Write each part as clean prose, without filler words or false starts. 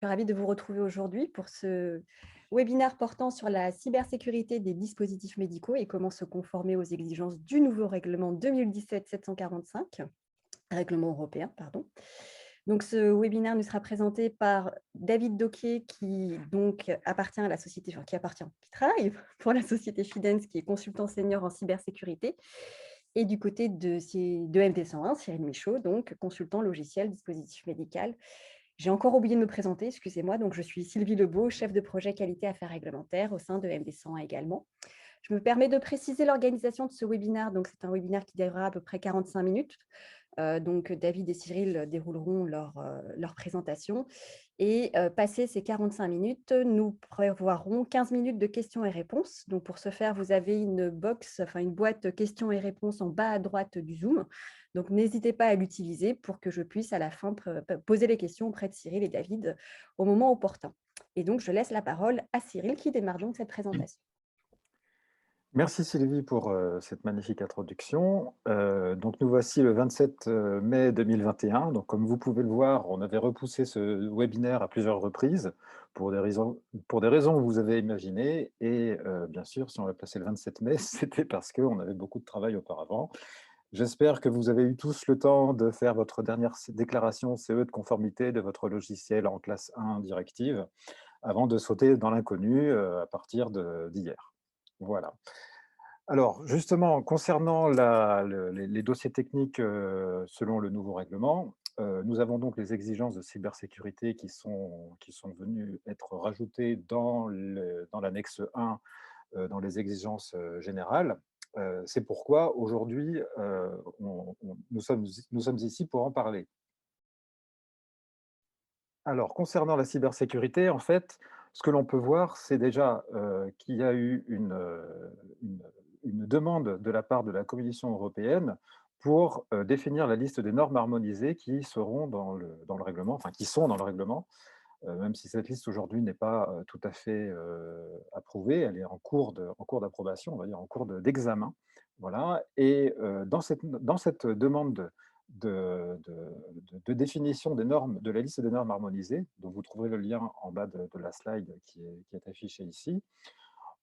Je suis ravie de vous retrouver aujourd'hui pour ce webinaire portant sur la cybersécurité des dispositifs médicaux et comment se conformer aux exigences du nouveau règlement 2017-745, règlement européen, pardon. Donc, ce webinaire nous sera présenté par David Doquier, qui donc appartient à la société, enfin, qui travaille pour la société Fidens, qui est consultant senior en cybersécurité, et du côté de MD101, Cyril Michaud, donc consultant logiciel, dispositif médical. J'ai encore oublié de me présenter, excusez-moi. Donc, je suis Sylvie Lebeau, chef de projet qualité affaires réglementaires au sein de MD101 également. Je me permets de préciser l'organisation de ce webinaire. Donc, c'est un webinaire qui durera à peu près 45 minutes. Donc, David et Cyril dérouleront leur présentation. Et passé ces 45 minutes, nous prévoirons 15 minutes de questions et réponses. Donc, pour ce faire, vous avez une box, enfin une boîte questions et réponses en bas à droite du Zoom. Donc, n'hésitez pas à l'utiliser pour que je puisse à la fin poser les questions auprès de Cyril et David au moment opportun. Et donc, je laisse la parole à Cyril qui démarre donc cette présentation. Merci Sylvie pour cette magnifique introduction. Donc nous voici le 27 mai 2021. Donc comme vous pouvez le voir, on avait repoussé ce webinaire à plusieurs reprises pour des raisons que vous avez imaginées. Et bien sûr, si on l'a placé le 27 mai, c'était parce qu'on avait beaucoup de travail auparavant. J'espère que vous avez eu tous le temps de faire votre dernière déclaration CE de conformité de votre logiciel en classe 1 directive avant de sauter dans l'inconnu à partir d'hier. Voilà. Alors, justement, concernant les dossiers techniques selon le nouveau règlement, nous avons donc les exigences de cybersécurité qui sont venues être rajoutées dans l'annexe 1 dans les exigences générales. C'est pourquoi aujourd'hui, nous sommes ici pour en parler. Alors, concernant la cybersécurité, en fait, ce que l'on peut voir, c'est déjà qu'il y a eu une, une demande de la part de la Commission européenne pour définir la liste des normes harmonisées qui seront dans le règlement, enfin qui sont dans le règlement, même si cette liste aujourd'hui n'est pas tout à fait approuvée, elle est en cours d'approbation, on va dire en cours d'examen. Voilà. Et dans cette demande de définition des normes, de la liste des normes harmonisées, dont vous trouverez le lien en bas de la slide qui est affichée ici,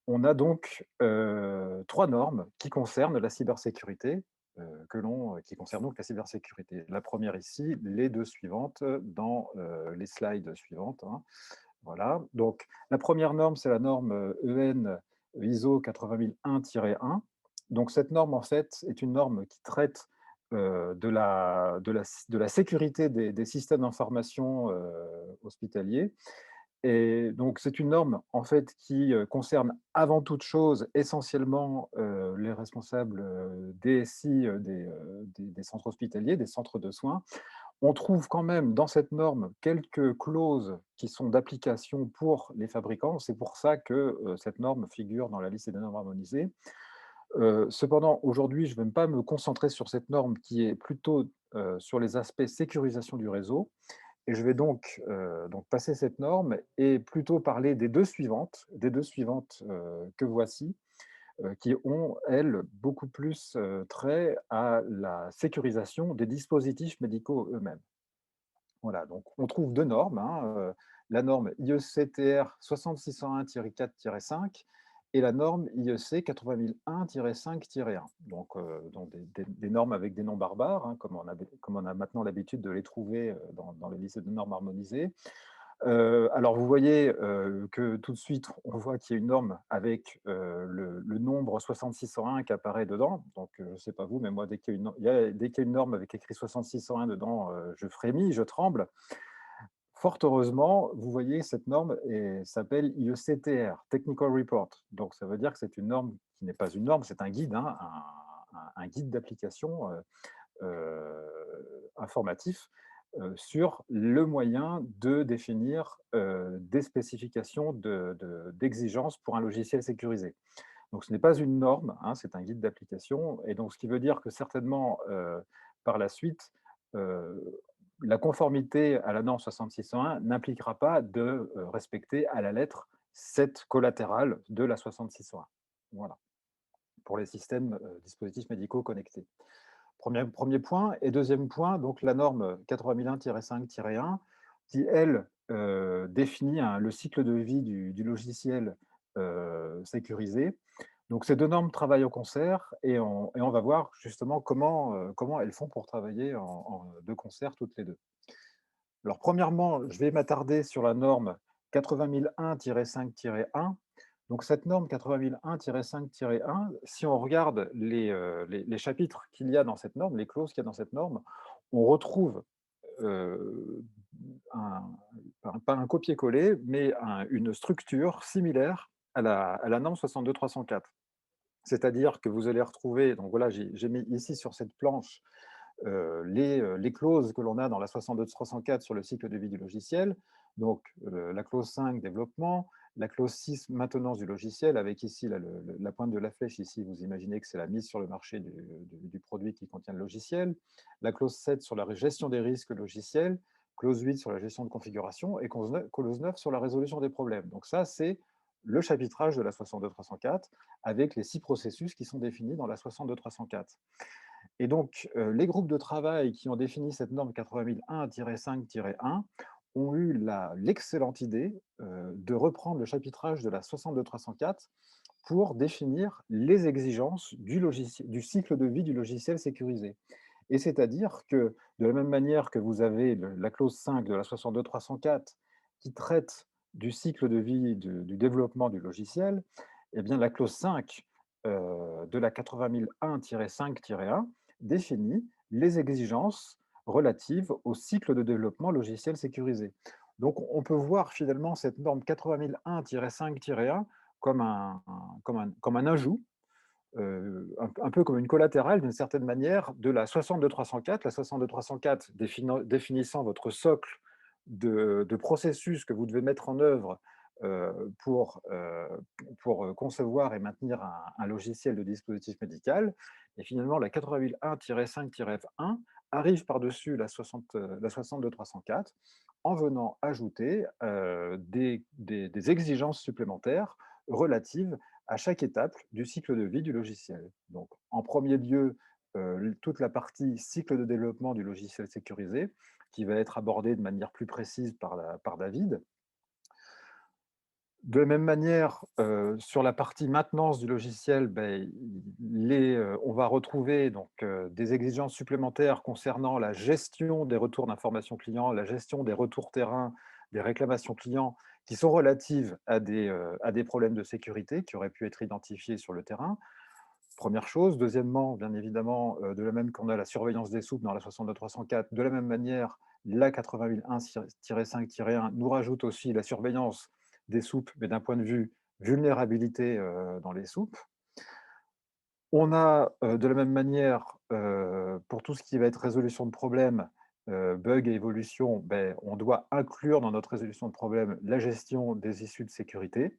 on a donc 3 normes qui concernent la cybersécurité, qui concernent donc la cybersécurité. La première ici, les 2 suivantes dans les slides suivantes, hein. Voilà, donc la première norme, c'est la norme EN ISO 80001-1. Donc cette norme, en fait, est une norme qui traite de la sécurité des systèmes d'information hospitaliers. Et donc, c'est une norme, en fait, qui concerne avant toute chose, essentiellement, les responsables DSI des centres hospitaliers, des centres de soins. On trouve quand même dans cette norme quelques clauses qui sont d'application pour les fabricants. C'est pour ça que cette norme figure dans la liste des normes harmonisées. Cependant, aujourd'hui, je ne vais pas me concentrer sur cette norme qui est plutôt sur les aspects sécurisation du réseau. Et je vais donc passer cette norme et plutôt parler des deux suivantes que voici, qui ont, elles, beaucoup plus trait à la sécurisation des dispositifs médicaux eux-mêmes. Voilà, donc on trouve 2 normes, hein, la norme IEC-TR 60601-4-5 et la norme IEC 80001-5-1. Donc des normes avec des noms barbares, hein, comme on a maintenant l'habitude de les trouver dans les listes de normes harmonisées. Alors vous voyez que tout de suite, on voit qu'il y a une norme avec le nombre 6601 qui apparaît dedans. Donc je ne sais pas vous, mais moi, dès qu'il y a une norme avec écrit 6601 dedans, je frémis, je tremble. Fort heureusement, vous voyez, cette norme s'appelle IECTR, Technical Report. Donc ça veut dire que c'est une norme qui n'est pas une norme, c'est un guide, hein, un guide d'application informatif sur le moyen de définir des spécifications d'exigences pour un logiciel sécurisé. Donc ce n'est pas une norme, hein, c'est un guide d'application, et donc ce qui veut dire que certainement par la suite, euh, la conformité à la norme 6601 n'impliquera pas de respecter à la lettre cette collatérale de la 6601. Voilà, pour les systèmes dispositifs médicaux connectés. Premier point. Et deuxième point, donc la norme 80001-5-1, qui, elle, définit le cycle de vie du logiciel sécurisé. Donc ces 2 normes travaillent au concert et on va voir justement comment elles font pour travailler de concert toutes les 2. Alors premièrement, je vais m'attarder sur la norme 8001-5-1. Donc cette norme 8001-5-1, si on regarde les chapitres qu'il y a dans cette norme, les clauses qu'il y a dans cette norme, on retrouve euh, un, pas un copier-coller, mais une structure similaire à la norme 62304. C'est-à-dire que vous allez retrouver, donc voilà, j'ai mis ici sur cette planche les clauses que l'on a dans la 62304 sur le cycle de vie du logiciel. Donc, la clause 5, développement, la clause 6, maintenance du logiciel, avec ici la pointe de la flèche, ici, vous imaginez que c'est la mise sur le marché du produit qui contient le logiciel. La clause 7 sur la gestion des risques logiciels, clause 8 sur la gestion de configuration et clause 9 sur la résolution des problèmes. Donc ça, c'est le chapitrage de la 62304 avec les 6 processus qui sont définis dans la 62304. Et donc, les groupes de travail qui ont défini cette norme 80001-5-1 ont eu l'excellente idée de reprendre le chapitrage de la 62304 pour définir les exigences du cycle de vie du logiciel sécurisé. Et c'est-à-dire que, de la même manière que vous avez la clause 5 de la 62304 qui traite du cycle de vie du développement du logiciel, eh bien la clause 5 de la 80001-5-1 définit les exigences relatives au cycle de développement logiciel sécurisé. Donc on peut voir finalement cette norme 80001-5-1 comme un ajout, un peu comme une collatérale d'une certaine manière de la 62304. La 62304 définissant votre socle de processus que vous devez mettre en œuvre pour concevoir et maintenir un logiciel de dispositif médical. Et finalement, la 801-5-1 arrive par-dessus la 62304 en venant ajouter des exigences supplémentaires relatives à chaque étape du cycle de vie du logiciel. Donc, en premier lieu, toute la partie cycle de développement du logiciel sécurisé, qui va être abordée de manière plus précise par David. De la même manière, sur la partie maintenance du logiciel, on va retrouver donc, des exigences supplémentaires concernant la gestion des retours d'informations clients, la gestion des retours terrain, des réclamations clients, qui sont relatives à des problèmes de sécurité qui auraient pu être identifiés sur le terrain. Première chose. Deuxièmement, bien évidemment, de la même qu'on a la surveillance des soupes dans la 62304, de la même manière, la 80001-5-1 nous rajoute aussi la surveillance des soupes, mais d'un point de vue vulnérabilité dans les soupes. On a de la même manière, pour tout ce qui va être résolution de problèmes, bugs et évolution, on doit inclure dans notre résolution de problèmes la gestion des issues de sécurité.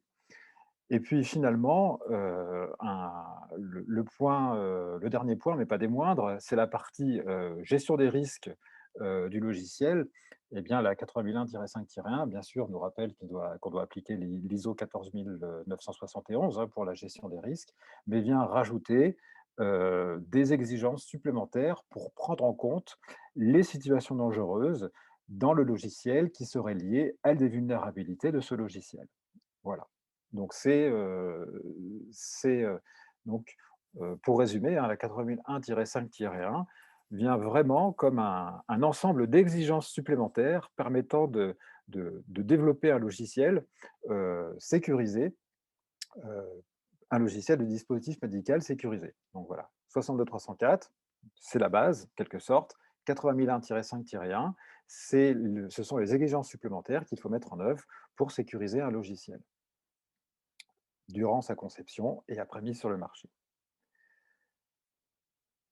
Et puis finalement, le dernier point, mais pas des moindres, c'est la partie gestion des risques du logiciel. Eh bien, la 80001-5-1, bien sûr, nous rappelle qu'on doit appliquer l'ISO 14971 pour la gestion des risques, mais vient rajouter des exigences supplémentaires pour prendre en compte les situations dangereuses dans le logiciel qui seraient liées à des vulnérabilités de ce logiciel. Voilà. Donc donc, pour résumer, hein, la 8001-5-1 vient vraiment comme un ensemble d'exigences supplémentaires permettant de développer un logiciel sécurisé, un logiciel de dispositif médical sécurisé. Donc voilà, 62304, c'est la base, quelque sorte. 80001-5-1, ce sont les exigences supplémentaires qu'il faut mettre en œuvre pour sécuriser un logiciel durant sa conception et après mise sur le marché.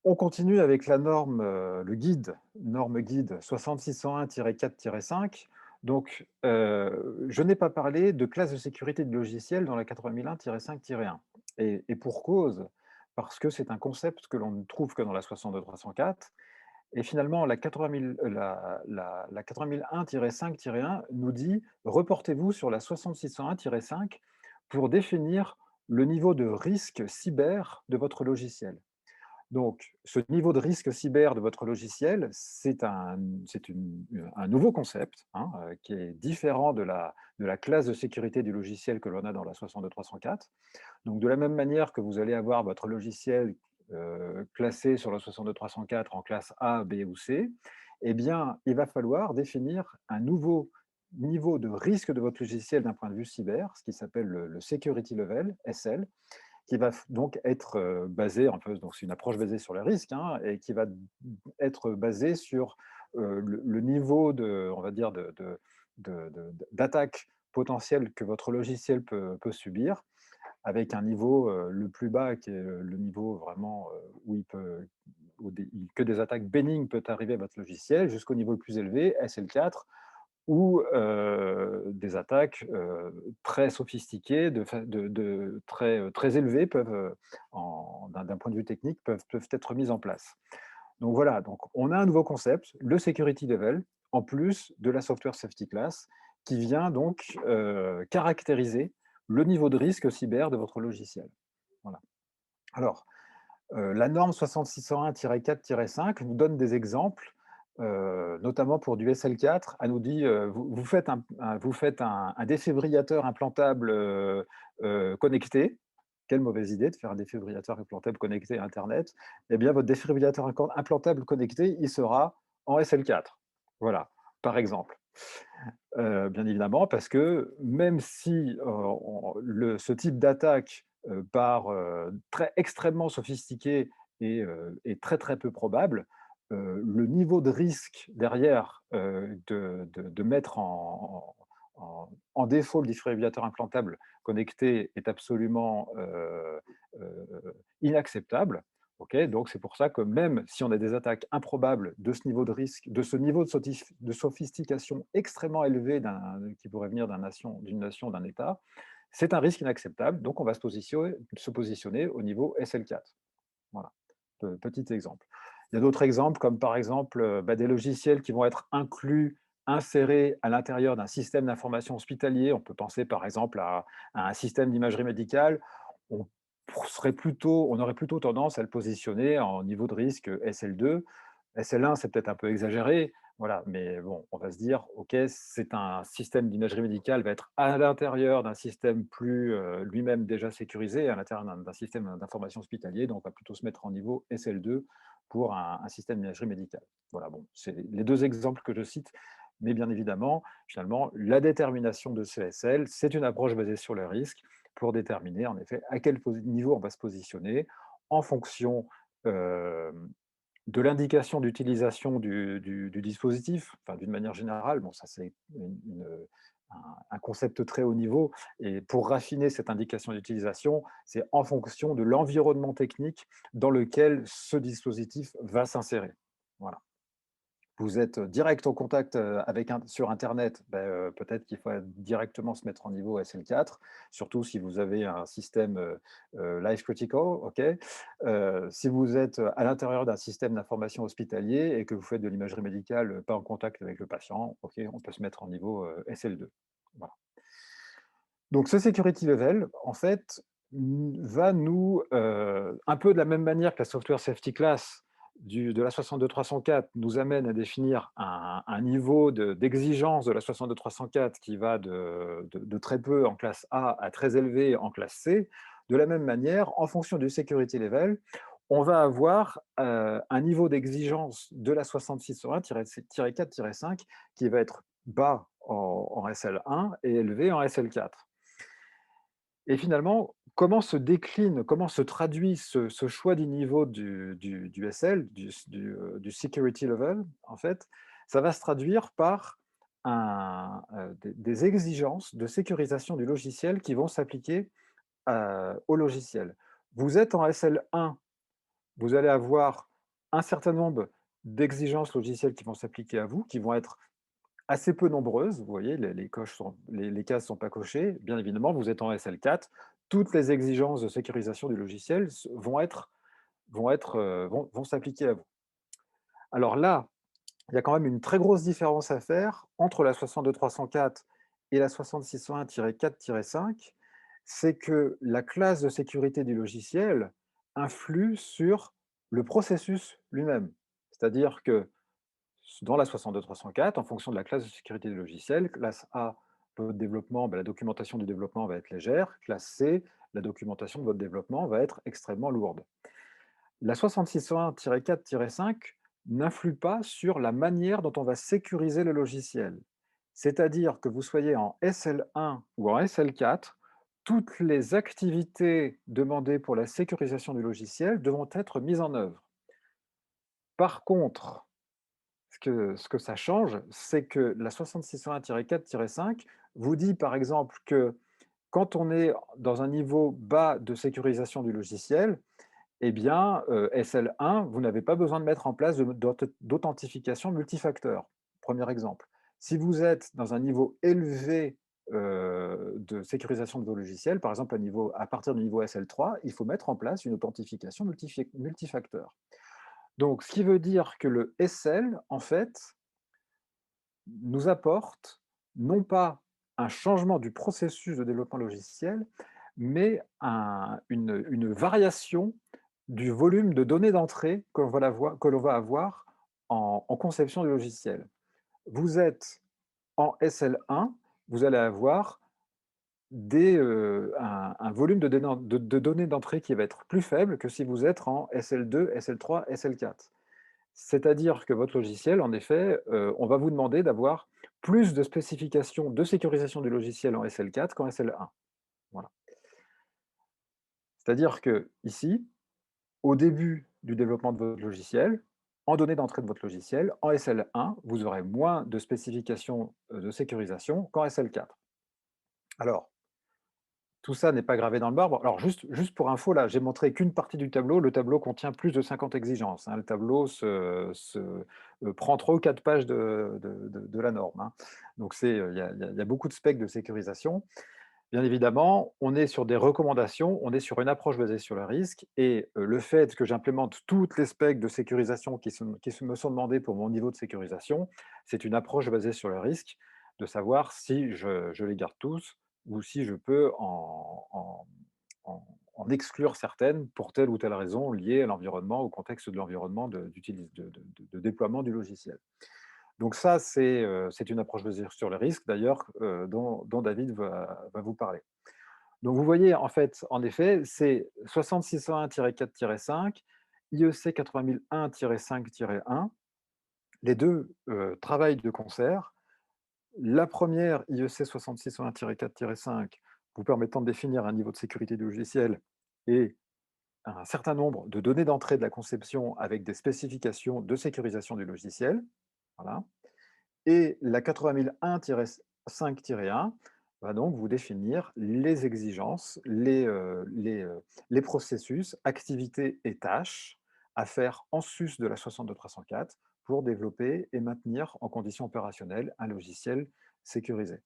On continue avec la norme, le guide, norme guide 60601-4-5. Donc, je n'ai pas parlé de classe de sécurité de logiciel dans la 80001-5-1. Et pour cause, parce que c'est un concept que l'on ne trouve que dans la 62304. Et finalement, la 80001-5-1 nous dit reportez-vous sur la 6601-5 pour définir le niveau de risque cyber de votre logiciel. Donc, ce niveau de risque cyber de votre logiciel, un nouveau concept, hein, qui est différent de la classe de sécurité du logiciel que l'on a dans la 62304. Donc, de la même manière que vous allez avoir votre logiciel classé sur la 62304 en classe A, B ou C, eh bien, il va falloir définir un nouveau niveau de risque de votre logiciel d'un point de vue cyber, ce qui s'appelle le Security Level, SL, qui va donc être basé, un peu, donc c'est une approche basée sur les risques, hein, et qui va être basée sur le niveau de, on va dire, d'attaque potentielle que votre logiciel peut subir, avec un niveau le plus bas qui est le niveau vraiment où il peut, que des attaques bénignes peuvent arriver à votre logiciel, jusqu'au niveau le plus élevé, SL4, ou des attaques très sophistiquées, très élevées, peuvent, d'un point de vue technique, peuvent être mises en place. Donc voilà, donc on a un nouveau concept, le security level, en plus de la software safety class, qui vient donc caractériser le niveau de risque cyber de votre logiciel. Voilà. Alors, la norme 6601-4-5 nous donne des exemples, notamment pour du SL4. Elle nous dit, vous faites un défibrillateur implantable connecté. Quelle mauvaise idée de faire un défibrillateur implantable connecté à Internet. Eh bien, votre défibrillateur implantable connecté, il sera en SL4. Voilà, par exemple. Bien évidemment, parce que même si ce type d'attaque par extrêmement sophistiqué et très très peu probable, le niveau de risque derrière de mettre en défaut le défibrillateur implantable connecté est absolument inacceptable. Ok, donc c'est pour ça que même si on a des attaques improbables de ce niveau de risque, de ce niveau de sophistication extrêmement élevé qui pourrait venir d'une nation, d'un État, c'est un risque inacceptable. Donc on va se positionner au niveau SL4. Voilà, petit exemple. Il y a d'autres exemples, comme par exemple des logiciels qui vont être insérés à l'intérieur d'un système d'information hospitalier. On peut penser par exemple à un système d'imagerie médicale. On on aurait plutôt tendance à le positionner en niveau de risque SL2. SL1, c'est peut-être un peu exagéré, voilà, mais bon, on va se dire, OK, c'est un système d'imagerie médicale, va être à l'intérieur d'un système plus lui-même déjà sécurisé, à l'intérieur d'un système d'information hospitalier, donc on va plutôt se mettre en niveau SL2 pour un système d'imagerie médicale. Voilà, bon, c'est les deux exemples que je cite, mais bien évidemment, finalement, la détermination de ce SL, c'est une approche basée sur le risque pour déterminer en effet à quel niveau on va se positionner en fonction euh, de l'indication d'utilisation du dispositif, enfin, d'une manière générale. Bon, ça c'est un concept très haut niveau, et pour raffiner cette indication d'utilisation, c'est en fonction de l'environnement technique dans lequel ce dispositif va s'insérer. Voilà. Vous êtes direct en contact sur Internet, peut-être qu'il faut directement se mettre en niveau SL4, surtout si vous avez un système life critical. Okay. Si vous êtes à l'intérieur d'un système d'information hospitalier et que vous faites de l'imagerie médicale pas en contact avec le patient, okay, on peut se mettre en niveau SL2. Voilà. Donc ce security level, en fait, va nous, un peu de la même manière que la software safety class de la 62304 nous amène à définir un niveau d'exigence de la 62304 qui va de très peu en classe A à très élevé en classe C. De la même manière, en fonction du security level, on va avoir un niveau d'exigence de la 6601-4-5 qui va être bas en SL1 et élevé en SL4. Et finalement, comment se traduit ce choix du niveau du SL, du security level, en fait, ça va se traduire par des exigences de sécurisation du logiciel qui vont s'appliquer au logiciel. Vous êtes en SL1, vous allez avoir un certain nombre d'exigences logicielles qui vont s'appliquer à vous, qui vont être assez peu nombreuses. Vous voyez, les cases ne sont pas cochées. Bien évidemment, vous êtes en SL4. Toutes les exigences de sécurisation du logiciel vont s'appliquer à vous. Alors là, il y a quand même une très grosse différence à faire entre la 62304 et la 6601-4-5. C'est que la classe de sécurité du logiciel influe sur le processus lui-même. C'est-à-dire que dans la 62304, en fonction de la classe de sécurité du logiciel, classe A, votre développement, la documentation du développement va être légère. Classe C, la documentation de votre développement va être extrêmement lourde. La 6601-4-5 n'influe pas sur la manière dont on va sécuriser le logiciel. C'est-à-dire que vous soyez en SL1 ou en SL4, toutes les activités demandées pour la sécurisation du logiciel devront être mises en œuvre. Par contre, ce que ça change, c'est que la 6601-4-5 vous dit par exemple que quand on est dans un niveau bas de sécurisation du logiciel, eh bien, SL1, vous n'avez pas besoin de mettre en place d'authentification multifacteur. Premier exemple. Si vous êtes dans un niveau élevé de sécurisation de vos logiciels, par exemple à partir du niveau SL3, il faut mettre en place une authentification multifacteur. Donc, ce qui veut dire que le SL, en fait, nous apporte non pas un changement du processus de développement logiciel, mais une variation du volume de données d'entrée que l'on va avoir en conception du logiciel. Vous êtes en SL1, vous allez avoir un volume de données d'entrée qui va être plus faible que si vous êtes en SL2, SL3, SL4. C'est-à-dire que votre logiciel, en effet, on va vous demander d'avoir plus de spécifications de sécurisation du logiciel en SL4 qu'en SL1. Voilà. C'est-à-dire que ici, au début du développement de votre logiciel, en données d'entrée de votre logiciel, en SL1, vous aurez moins de spécifications de sécurisation qu'en SL4. Alors, tout ça n'est pas gravé dans le marbre. Alors, juste pour info, là, j'ai montré qu'une partie du tableau. Le tableau contient plus de 50 exigences, hein. Le tableau prend 3 ou 4 pages de la norme, hein. Donc, il y a beaucoup de specs de sécurisation. Bien évidemment, on est sur des recommandations, on est sur une approche basée sur le risque. Et le fait que j'implémente toutes les specs de sécurisation me sont demandées pour mon niveau de sécurisation, c'est une approche basée sur le risque, de savoir si je les garde tous ou si je peux en exclure certaines pour telle ou telle raison liée à l'environnement, au contexte de l'environnement de déploiement du logiciel. Donc ça, c'est une approche basée sur le risque, d'ailleurs, dont David va vous parler. Donc vous voyez, en fait, en effet, c'est 6601-4-5, IEC 80001-5-1. Les deux travaillent de concert. La première, IEC 6601-4-5, vous permettant de définir un niveau de sécurité du logiciel et un certain nombre de données d'entrée de la conception avec des spécifications de sécurisation du logiciel. Voilà. Et la 80001-5-1 va donc vous définir les exigences, les processus, activités et tâches à faire en sus de la 62304 pour développer et maintenir en conditions opérationnelles un logiciel sécurisé.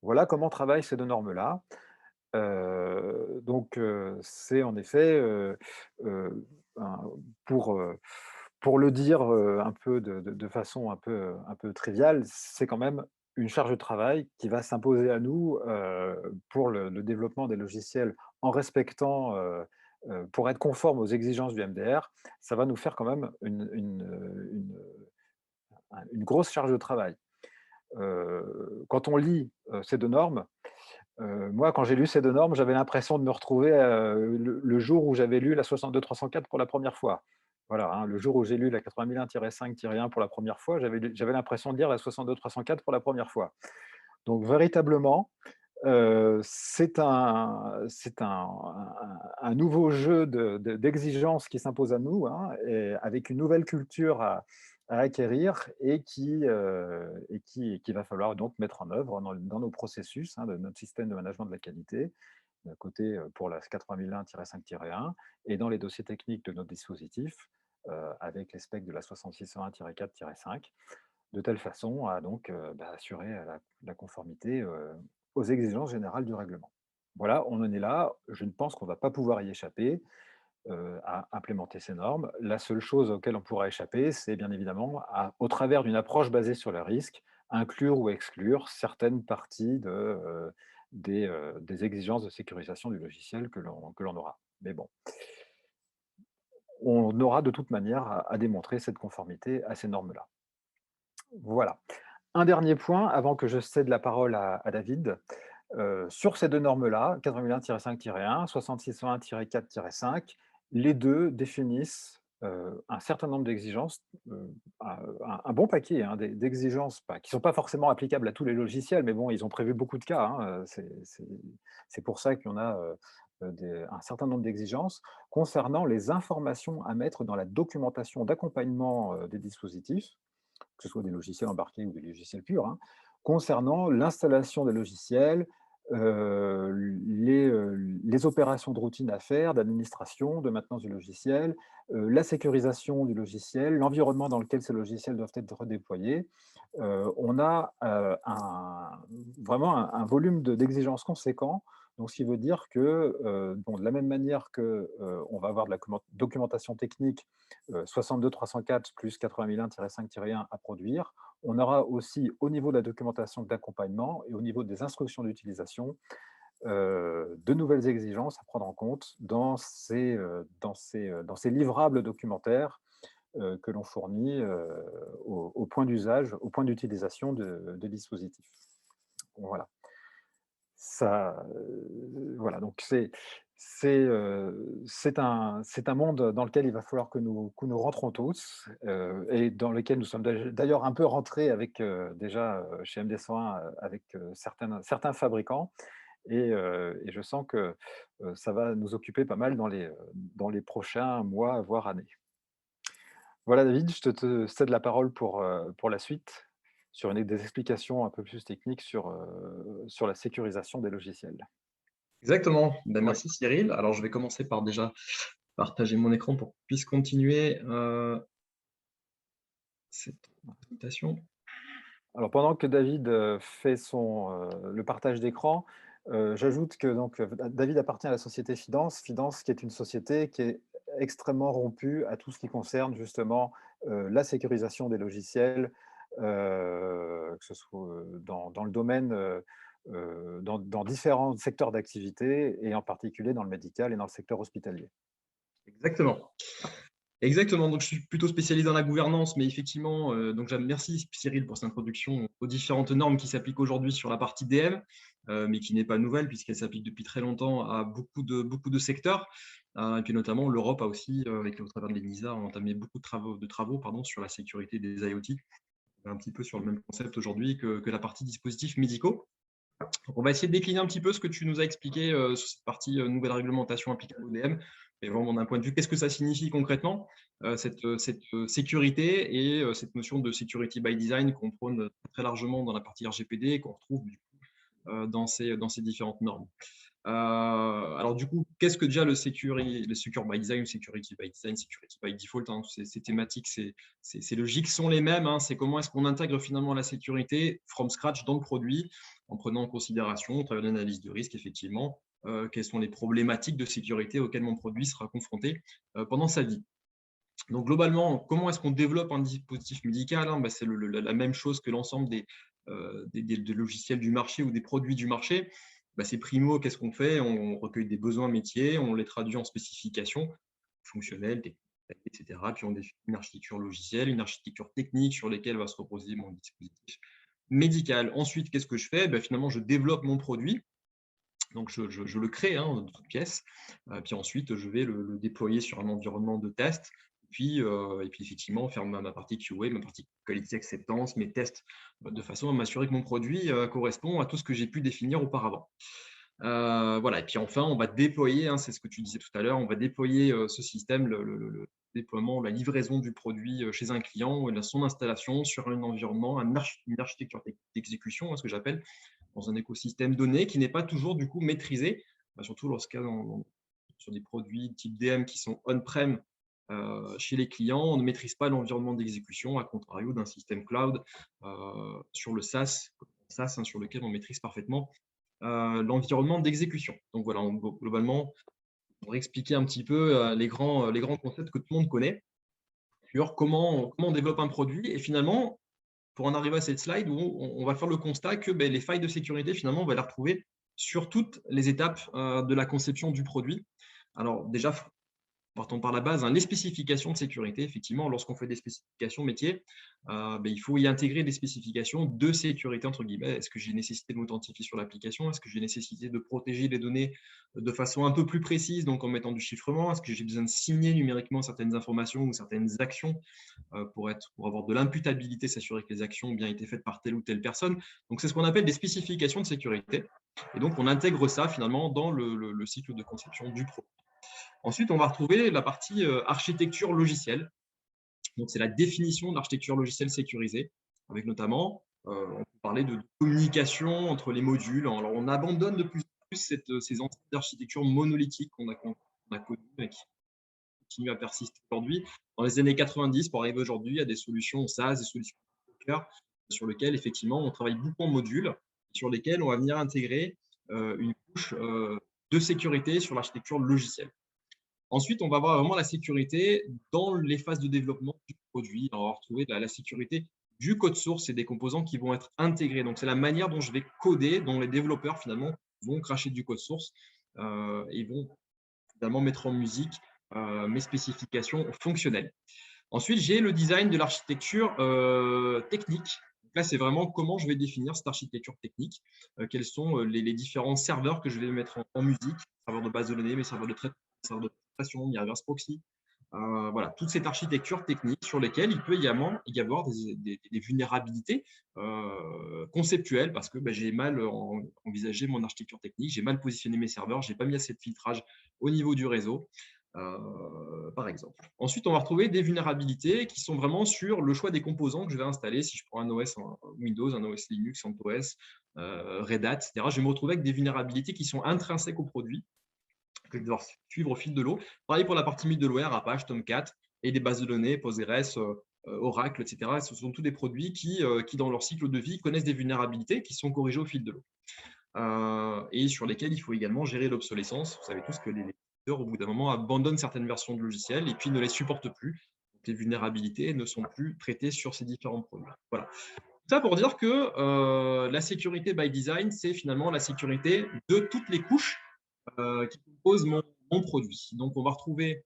Voilà comment travaillent ces deux normes-là. Donc, c'est en effet, un pour, pour le dire, un peu de façon un peu triviale, c'est quand même une charge de travail qui va s'imposer à nous, pour le développement des logiciels en respectant, pour être conforme aux exigences du MDR. Ça va nous faire quand même une grosse charge de travail. Quand on lit, ces 2 normes, moi, quand j'ai lu ces 2 normes, j'avais l'impression de me retrouver, le jour où j'avais lu la 62304 pour la première fois. Voilà, hein, le jour où j'ai lu la 80001-5-1 pour la première fois, j'avais l'impression de lire la 62304 pour la première fois. Donc véritablement, c'est un nouveau jeu d'exigences qui s'impose à nous, hein, et avec une nouvelle culture à acquérir et qu'il va falloir donc mettre en œuvre dans nos processus, hein, de notre système de management de la qualité, d'un côté pour la 80001-5-1 et dans les dossiers techniques de nos dispositifs, avec les specs de la 6601-4-5, de telle façon à donc assurer la conformité aux exigences générales du règlement. Voilà, on en est là. Je ne pense qu'on ne va pas pouvoir y échapper à implémenter ces normes. La seule chose auquel on pourra échapper, c'est bien évidemment, au travers d'une approche basée sur le risque, inclure ou exclure certaines parties des exigences de sécurisation du logiciel que l'on aura. Mais bon, on aura de toute manière à démontrer cette conformité à ces normes-là. Voilà. Un dernier point avant que je cède la parole à David. Sur ces 2 normes-là, 8001-5-1, 6601-4-5, les 2 définissent, un certain nombre d'exigences, un bon paquet, hein, d'exigences qui ne sont pas forcément applicables à tous les logiciels, mais bon, ils ont prévu beaucoup de cas, hein, c'est pour ça qu'il y en a, un certain nombre d'exigences concernant les informations à mettre dans la documentation d'accompagnement, des dispositifs, que ce soit des logiciels embarqués ou des logiciels purs, hein, concernant l'installation des logiciels, les opérations de routine à faire, d'administration, de maintenance du logiciel, la sécurisation du logiciel, l'environnement dans lequel ces logiciels doivent être déployés. On a vraiment un volume d'exigences conséquent. Donc, ce qui veut dire que, bon, de la même manière que on va avoir de la documentation technique 62304 plus 80001-5-1 à produire, on aura aussi au niveau de la documentation d'accompagnement et au niveau des instructions d'utilisation, de nouvelles exigences à prendre en compte dans ces livrables documentaires que l'on fournit au point d'usage, au point d'utilisation de dispositifs. Voilà. Ça, voilà, donc c'est un monde dans lequel il va falloir que nous rentrons tous, et dans lequel nous sommes d'ailleurs un peu rentrés avec, déjà, chez MD101, avec, certains fabricants et je sens que, ça va nous occuper pas mal dans les prochains mois, voire années. Voilà David, je te cède la parole pour la suite, sur des explications un peu plus techniques sur la sécurisation des logiciels. Exactement. Ben, Oui. merci Cyril. Alors, je vais commencer par déjà partager mon écran pour qu'on puisse continuer cette présentation. Alors pendant que David, fait le partage d'écran, j'ajoute que donc, David appartient à la société Fidance. Fidance qui est une société qui est extrêmement rompue à tout ce qui concerne justement, la sécurisation des logiciels, que ce soit, dans le domaine, dans différents secteurs d'activité et en particulier dans le médical et dans le secteur hospitalier. Exactement. Exactement. Donc, je suis plutôt spécialisé dans la gouvernance, mais effectivement, donc, merci Cyril pour cette introduction aux différentes normes qui s'appliquent aujourd'hui sur la partie DM, mais qui n'est pas nouvelle puisqu'elle s'applique depuis très longtemps à beaucoup de secteurs. Et puis notamment, l'Europe a aussi, au travers de l'ENISA, entamé beaucoup de travaux sur la sécurité des IoT, un petit peu sur le même concept aujourd'hui que la partie dispositifs médicaux. Donc, on va essayer de décliner un petit peu ce que tu nous as expliqué sur cette partie nouvelle réglementation applicable au DM, et vraiment d'un point de vue, qu'est-ce que ça signifie concrètement, cette sécurité et cette notion de security by design qu'on prône très largement dans la partie RGPD et qu'on retrouve du coup, dans ces différentes normes. Alors du coup, qu'est-ce que déjà le secure by design, security by design, security by default, hein, ces thématiques, ces logiques sont les mêmes, hein, c'est comment est-ce qu'on intègre finalement la sécurité from scratch dans le produit, en prenant en considération, au travers de l'analyse de risque, effectivement, quelles sont les problématiques de sécurité auxquelles mon produit sera confronté pendant sa vie. Donc globalement, comment est-ce qu'on développe un dispositif médical, hein, c'est la même chose que l'ensemble des logiciels du marché ou des produits du marché. C'est primo, qu'est-ce qu'on fait? On recueille des besoins métiers, on les traduit en spécifications fonctionnelles, techniques, etc. Puis on définit une architecture logicielle, une architecture technique sur lesquelles va se reposer mon dispositif médical. Ensuite, qu'est-ce que je fais? Finalement, je développe mon produit. Donc, je le crée de toutes pièces. Puis ensuite, je vais le déployer sur un environnement de test. Et puis effectivement, faire ma partie QA, ma partie qualité acceptance, mes tests, de façon à m'assurer que mon produit correspond à tout ce que j'ai pu définir auparavant. Voilà. Et puis enfin, on va déployer, c'est ce que tu disais tout à l'heure, on va déployer ce système, le déploiement, la livraison du produit chez un client, son installation sur un environnement, une architecture d'exécution, ce que j'appelle, dans un écosystème donné qui n'est pas toujours du coup maîtrisé, surtout sur des produits type DM qui sont on-prem chez les clients, on ne maîtrise pas l'environnement d'exécution, à contrario d'un système cloud sur le SaaS, sur lequel on maîtrise parfaitement l'environnement d'exécution. Donc voilà, globalement, on va expliquer un petit peu les grands concepts que tout le monde connaît sur comment on développe un produit. Et finalement, pour en arriver à cette slide où on va faire le constat que les failles de sécurité, finalement, on va les retrouver sur toutes les étapes de la conception du produit. Alors déjà, partons par la base, les spécifications de sécurité. Effectivement, lorsqu'on fait des spécifications métiers, il faut y intégrer des spécifications de sécurité, entre guillemets. Est-ce que j'ai nécessité de m'authentifier sur l'application? Est-ce que j'ai nécessité de protéger les données de façon un peu plus précise, donc en mettant du chiffrement? Est-ce que j'ai besoin de signer numériquement certaines informations ou certaines actions pour avoir de l'imputabilité, s'assurer que les actions ont bien été faites par telle ou telle personne? Donc, c'est ce qu'on appelle des spécifications de sécurité. Et donc, on intègre ça finalement dans le cycle de conception du produit. Ensuite, on va retrouver la partie architecture logicielle. Donc, c'est la définition de l'architecture logicielle sécurisée, avec notamment, on peut parler de communication entre les modules. Alors, on abandonne de plus en plus ces anciennes architectures monolithiques qu'on a connues et qui continuent à persister aujourd'hui. Dans les années 90, pour arriver aujourd'hui, il y a des solutions SaaS, des solutions Docker, sur lesquelles, effectivement, on travaille beaucoup en modules, sur lesquels on va venir intégrer une couche de sécurité sur l'architecture logicielle. Ensuite, on va voir vraiment la sécurité dans les phases de développement du produit. On va retrouver la sécurité du code source et des composants qui vont être intégrés. Donc, c'est la manière dont je vais coder, dont les développeurs, finalement, vont cracher du code source et vont finalement mettre en musique mes spécifications fonctionnelles. Ensuite, j'ai le design de l'architecture technique. Donc là, c'est vraiment comment je vais définir cette architecture technique, quels sont les différents serveurs que je vais mettre en musique, serveurs de base de données, mes serveurs de traitement, serveurs de prestation, mes reverse proxy. Voilà, toute cette architecture technique sur lesquelles il peut y avoir des vulnérabilités conceptuelles parce que j'ai mal envisagé mon architecture technique, j'ai mal positionné mes serveurs, je n'ai pas mis assez de filtrage au niveau du réseau. Par exemple. Ensuite, on va retrouver des vulnérabilités qui sont vraiment sur le choix des composants que je vais installer. Si je prends un OS Windows, un OS Linux, CentOS, Red Hat, etc., je vais me retrouver avec des vulnérabilités qui sont intrinsèques au produit, que je vais devoir suivre au fil de l'eau. Pareil pour la partie middleware, Apache, Tomcat, et des bases de données, Postgres, Oracle, etc. Ce sont tous des produits qui, dans leur cycle de vie, connaissent des vulnérabilités qui sont corrigées au fil de l'eau. Et sur lesquels il faut également gérer l'obsolescence. Vous savez tous que les éditeurs, au bout d'un moment, abandonnent certaines versions de logiciels et puis ne les supportent plus. Donc, les vulnérabilités ne sont plus traitées sur ces différents produits. Voilà. Ça pour dire que la sécurité by design, c'est finalement la sécurité de toutes les couches qui composent mon produit. Donc, on va retrouver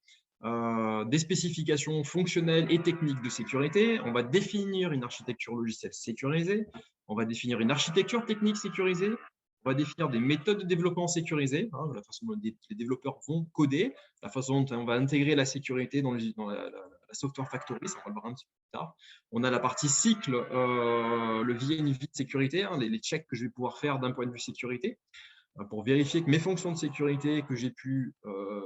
des spécifications fonctionnelles et techniques de sécurité. On va définir une architecture logicielle sécurisée. On va définir une architecture technique sécurisée. On va définir des méthodes de développement sécurisées, la façon dont les développeurs vont coder, la façon dont on va intégrer la sécurité dans la software factory, ça on va le voir un petit peu plus tard. On a la partie cycle, le VNV de sécurité, les checks que je vais pouvoir faire d'un point de vue sécurité, pour vérifier que mes fonctions de sécurité que j'ai pu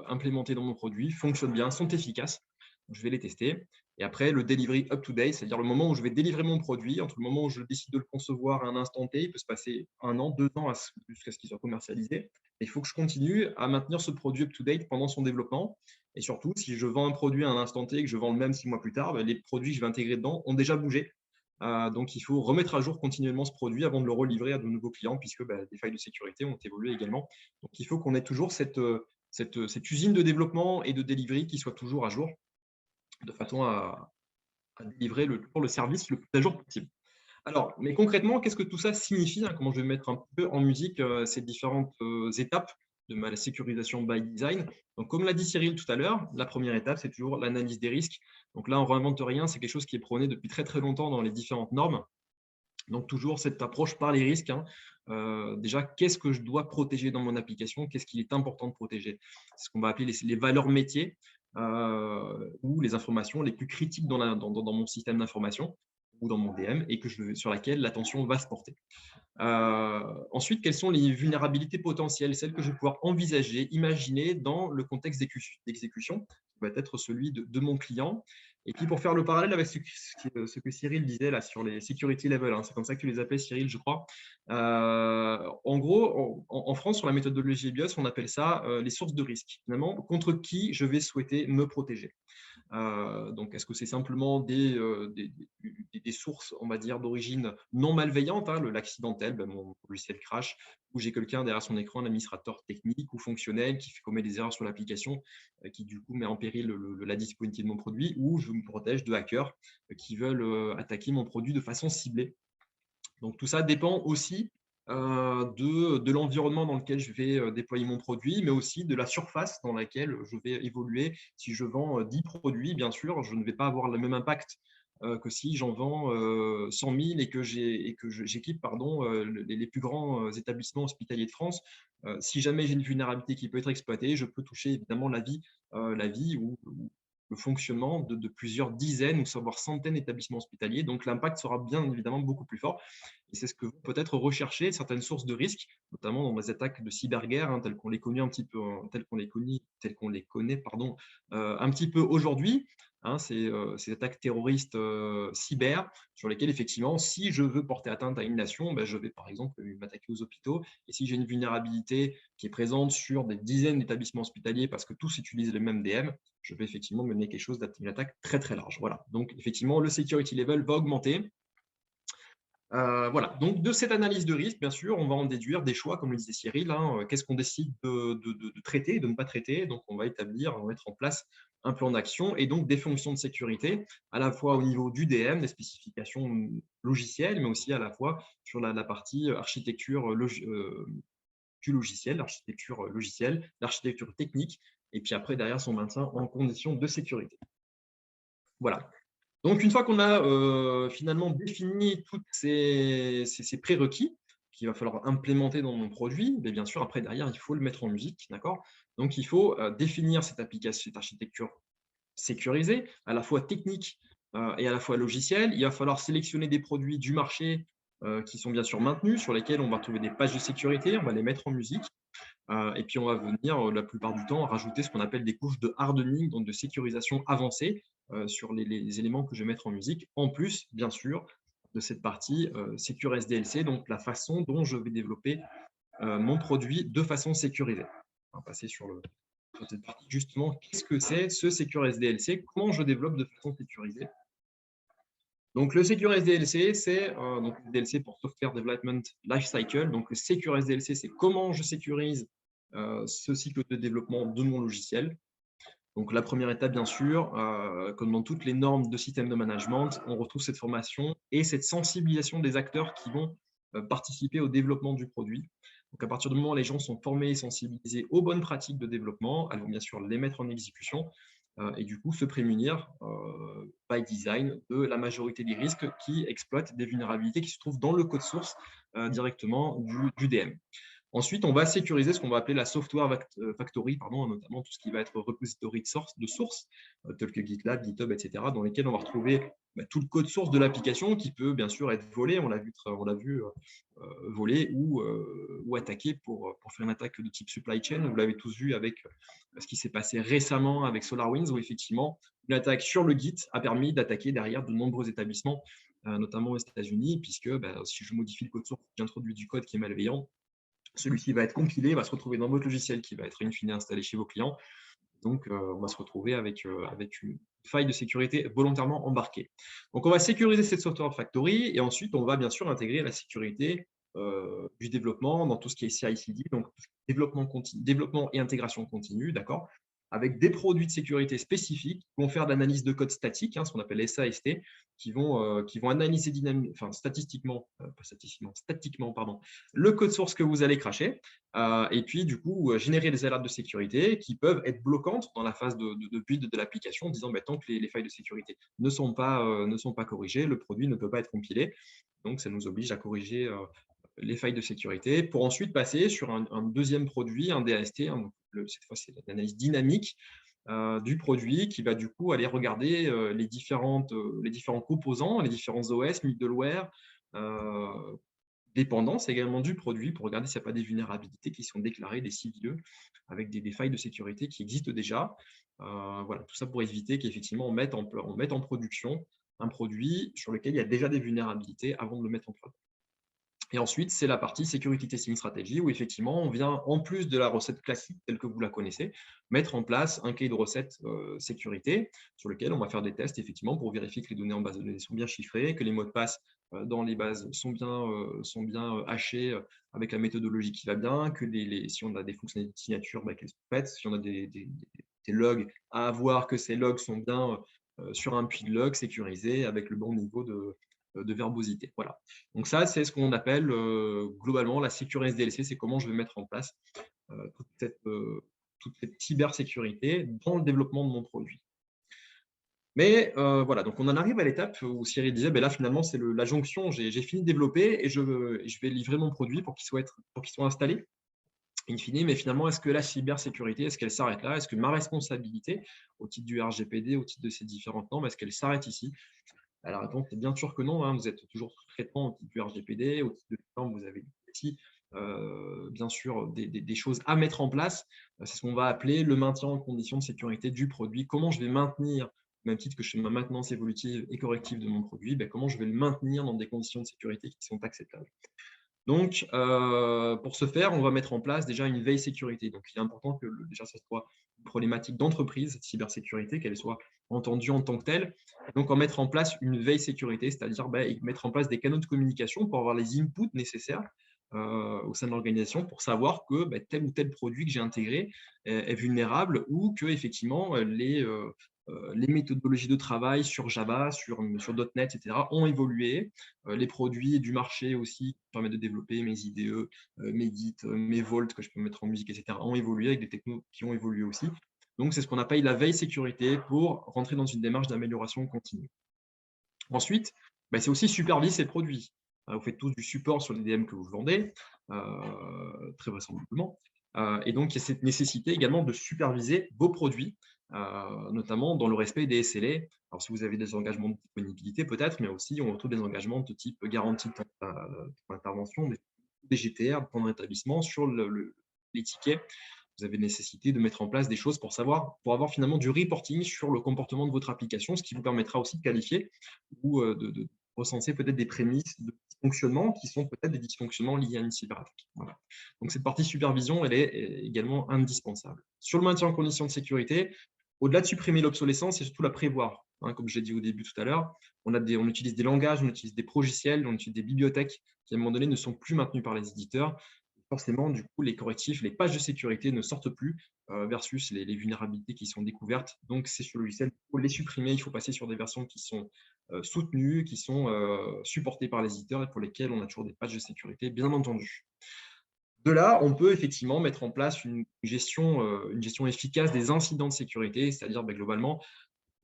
implémenter dans mon produit fonctionnent bien, sont efficaces. Je vais les tester. Et après, le delivery up-to-date, c'est-à-dire le moment où je vais délivrer mon produit, entre le moment où je décide de le concevoir à un instant T, il peut se passer 1 an, 2 ans jusqu'à ce qu'il soit commercialisé. Et il faut que je continue à maintenir ce produit up-to-date pendant son développement. Et surtout, si je vends un produit à un instant T et que je vends le même 6 mois plus tard, les produits que je vais intégrer dedans ont déjà bougé. Donc, il faut remettre à jour continuellement ce produit avant de le relivrer à de nouveaux clients puisque des failles de sécurité ont évolué également. Donc, il faut qu'on ait toujours cette usine de développement et de delivery qui soit toujours à jour de façon à délivrer le service le plus à jour possible. Alors, mais concrètement, qu'est-ce que tout ça signifie, comment je vais mettre un peu en musique ces différentes étapes de ma sécurisation by design. Donc, comme l'a dit Cyril tout à l'heure, la première étape, c'est toujours l'analyse des risques. Donc là, on ne réinvente rien, c'est quelque chose qui est prôné depuis très, très longtemps dans les différentes normes. Donc, toujours cette approche par les risques. Déjà, qu'est-ce que je dois protéger dans mon application? Qu'est-ce qu'il est important de protéger? C'est ce qu'on va appeler les valeurs métiers ou les informations les plus critiques dans mon système d'information ou dans mon DM et sur laquelle l'attention va se porter. Ensuite, quelles sont les vulnérabilités potentielles, celles que je vais pouvoir envisager, imaginer dans le contexte d'exécution, qui va être celui de mon client. Et puis, pour faire le parallèle avec ce que Cyril disait là sur les security level, c'est comme ça que tu les appelais, Cyril, je crois. En gros, en France, sur la méthodologie BIOS, on appelle ça les sources de risque. Finalement, contre qui je vais souhaiter me protéger. Donc, est-ce que c'est simplement des sources, on va dire, d'origine non malveillante, l'accidentel, mon logiciel crash, où j'ai quelqu'un derrière son écran, un administrateur technique ou fonctionnel qui commet des erreurs sur l'application, qui du coup met en péril la disponibilité de mon produit, ou je me protège de hackers qui veulent attaquer mon produit de façon ciblée. Donc, tout ça dépend aussi de l'environnement dans lequel je vais déployer mon produit, mais aussi de la surface dans laquelle je vais évoluer. Si je vends 10 produits, bien sûr, je ne vais pas avoir le même impact que si j'en vends 100 000 et que j'équipe les plus grands établissements hospitaliers de France. Si jamais j'ai une vulnérabilité qui peut être exploitée, je peux toucher évidemment la vie ou le fonctionnement de plusieurs dizaines ou voire centaines d'établissements hospitaliers. Donc, l'impact sera bien évidemment beaucoup plus fort. Et c'est ce que vous peut-être rechercher, certaines sources de risques, notamment dans les attaques de cyberguerre, telles qu'on les connaît un petit peu, un petit peu aujourd'hui. Ces attaques terroristes cyber, sur lesquelles, effectivement, si je veux porter atteinte à une nation, je vais, par exemple, m'attaquer aux hôpitaux. Et si j'ai une vulnérabilité qui est présente sur des dizaines d'établissements hospitaliers, parce que tous utilisent les mêmes DM, je vais effectivement mener quelque chose d'une attaque très, très large. Voilà. Donc, effectivement, le security level va augmenter. Voilà, donc de cette analyse de risque, bien sûr, on va en déduire des choix, comme le disait Cyril, qu'est-ce qu'on décide de traiter et de ne pas traiter. Donc, on va mettre en place un plan d'action et donc des fonctions de sécurité, à la fois au niveau du DM, des spécifications logicielles, mais aussi à la fois sur la partie architecture du logiciel, l'architecture logicielle, l'architecture technique, et puis après, derrière, son maintien en conditions de sécurité. Voilà. Donc, une fois qu'on a finalement défini tous ces prérequis qu'il va falloir implémenter dans mon produit, mais bien sûr, après, derrière, il faut le mettre en musique, d'accord? Donc, il faut définir cette architecture sécurisée, à la fois technique et à la fois logicielle. Il va falloir sélectionner des produits du marché qui sont bien sûr maintenus, sur lesquels on va trouver des pages de sécurité, on va les mettre en musique. Et puis, on va venir, la plupart du temps, rajouter ce qu'on appelle des couches de hardening, donc de sécurisation avancée sur les éléments que je vais mettre en musique, en plus, bien sûr, de cette partie Secure SDLC, donc la façon dont je vais développer mon produit de façon sécurisée. On va passer sur cette partie, justement, qu'est-ce que c'est ce Secure SDLC? Comment je développe de façon sécurisée? Donc, le Secure SDLC, c'est donc SDLC pour Software Development Lifecycle. Donc, le Secure SDLC, c'est comment je sécurise ce cycle de développement de mon logiciel. Donc, la première étape, bien sûr, comme dans toutes les normes de système de management, on retrouve cette formation et cette sensibilisation des acteurs qui vont participer au développement du produit. Donc, à partir du moment où les gens sont formés et sensibilisés aux bonnes pratiques de développement, elles vont bien sûr les mettre en exécution et du coup se prémunir by design de la majorité des risques qui exploitent des vulnérabilités qui se trouvent dans le code source directement du DM. Ensuite, on va sécuriser ce qu'on va appeler la software factory, notamment tout ce qui va être repository de source, tels que GitLab, GitHub, etc., dans lesquels on va retrouver tout le code source de l'application qui peut bien sûr être volé, on l'a vu voler ou attaqué pour faire une attaque de type supply chain. Vous l'avez tous vu avec ce qui s'est passé récemment avec SolarWinds, où effectivement, une attaque sur le Git a permis d'attaquer derrière de nombreux établissements, notamment aux États-Unis, puisque si je modifie le code source, j'introduis du code qui est malveillant, celui-ci va être compilé, va se retrouver dans votre logiciel qui va être in fine installé chez vos clients. Donc, on va se retrouver avec une faille de sécurité volontairement embarquée. Donc, on va sécuriser cette software factory et ensuite, on va bien sûr intégrer la sécurité du développement dans tout ce qui est CI/CD, donc développement et intégration continue, d'accord, avec des produits de sécurité spécifiques qui vont faire de l'analyse de code statique, ce qu'on appelle SAST, qui vont analyser statistiquement, le code source que vous allez crasher, et puis du coup générer des alertes de sécurité qui peuvent être bloquantes dans la phase de build de l'application, en disant tant que les failles de sécurité ne sont pas corrigées, le produit ne peut pas être compilé. Donc ça nous oblige à corriger les failles de sécurité pour ensuite passer sur un deuxième produit, un DAST, cette fois c'est l'analyse dynamique du produit qui va du coup aller regarder les différents composants, les différents OS, middleware, dépendances également du produit pour regarder s'il n'y a pas des vulnérabilités qui sont déclarées, des CVE, avec des failles de sécurité qui existent déjà. Voilà, tout ça pour éviter qu'effectivement on mette en production un produit sur lequel il y a déjà des vulnérabilités avant de le mettre en prod. Et ensuite, c'est la partie Security Testing Strategy où effectivement, on vient, en plus de la recette classique telle que vous la connaissez, mettre en place un cahier de recettes sécurité sur lequel on va faire des tests effectivement pour vérifier que les données en base de données sont bien chiffrées, que les mots de passe dans les bases sont bien hachés avec la méthodologie qui va bien, que si on a des fonctionnalités de signature, qu'elles sont faites, si on a des logs à avoir, que ces logs sont bien sur un puits de log sécurisé avec le bon niveau de verbosité. Voilà. Donc ça, c'est ce qu'on appelle globalement la sécurité SDLC, c'est comment je vais mettre en place toute cette cybersécurité dans le développement de mon produit. Mais voilà, donc on en arrive à l'étape où Cyril disait, ben là finalement c'est la jonction, j'ai fini de développer et je vais livrer mon produit pour qu'il soit installé. In fine, mais finalement, est-ce que la cybersécurité, est-ce qu'elle s'arrête là? Est-ce que ma responsabilité, au titre du RGPD, au titre de ces différentes normes, est-ce qu'elle s'arrête ici? La réponse est bien sûr que non, hein. Vous êtes toujours sous-traitant au titre du RGPD, au titre de normes, vous avez aussi bien sûr des choses à mettre en place. C'est ce qu'on va appeler le maintien en condition de sécurité du produit. Comment je vais maintenir, au même titre que je fais ma maintenance évolutive et corrective de mon produit, ben, comment je vais le maintenir dans des conditions de sécurité qui sont acceptables. Donc, pour ce faire, on va mettre en place déjà une veille sécurité. Donc, il est important que déjà, ça soit une problématique d'entreprise, cybersécurité, qu'elle soit entendue en tant que telle. Donc, en mettre en place une veille sécurité, c'est-à-dire mettre en place des canaux de communication pour avoir les inputs nécessaires au sein de l'organisation pour savoir que tel ou tel produit que j'ai intégré est vulnérable ou que effectivement les méthodologies de travail sur Java, sur .NET, etc., ont évolué. Les produits du marché aussi qui permettent de développer mes IDE, mes Git, mes Vault que je peux mettre en musique, etc., ont évolué avec des technos qui ont évolué aussi. Donc, c'est ce qu'on appelle la veille sécurité pour rentrer dans une démarche d'amélioration continue. Ensuite, c'est aussi superviser ces produits. Vous faites tous du support sur les DM que vous vendez, très vraisemblablement. Et donc, il y a cette nécessité également de superviser vos produits, notamment dans le respect des SLA. Alors, si vous avez des engagements de disponibilité, peut-être, mais aussi on retrouve des engagements de type garantie de temps d'intervention, des GTR, de temps d'établissement sur les tickets. Vous avez nécessité de mettre en place des choses pour avoir finalement du reporting sur le comportement de votre application, ce qui vous permettra aussi de qualifier ou de recenser peut-être des prémices de dysfonctionnement qui sont peut-être des dysfonctionnements liés à une cyberattaque. Voilà. Donc, cette partie supervision, elle est également indispensable. Sur le maintien en conditions de sécurité, au-delà de supprimer l'obsolescence, c'est surtout la prévoir. Hein, comme j'ai dit au début tout à l'heure, on utilise des langages, on utilise des progiciels, on utilise des bibliothèques qui, à un moment donné, ne sont plus maintenues par les éditeurs. Forcément, du coup, les correctifs, les pages de sécurité ne sortent plus versus les vulnérabilités qui sont découvertes. Donc, ces logiciels, il faut les supprimer. Il faut passer sur des versions qui sont soutenues, qui sont supportées par les éditeurs et pour lesquelles on a toujours des pages de sécurité, bien entendu. De là, on peut effectivement mettre en place une gestion efficace des incidents de sécurité, c'est-à-dire globalement,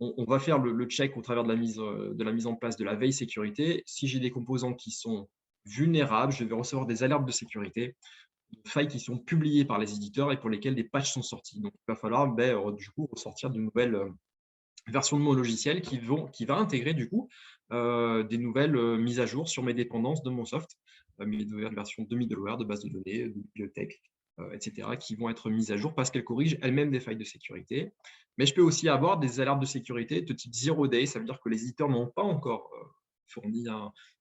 on va faire le check au travers de la mise en place de la veille sécurité. Si j'ai des composants qui sont vulnérables, je vais recevoir des alertes de sécurité, de failles qui sont publiées par les éditeurs et pour lesquelles des patchs sont sortis. Donc, il va falloir du coup ressortir de nouvelles versions de mon logiciel qui va intégrer du coup des nouvelles mises à jour sur mes dépendances de mon soft, mes nouvelles versions de middleware, de base de données, de bibliothèques, etc., qui vont être mises à jour parce qu'elles corrigent elles-mêmes des failles de sécurité. Mais je peux aussi avoir des alertes de sécurité de type zero day, ça veut dire que les éditeurs n'ont pas encore fourni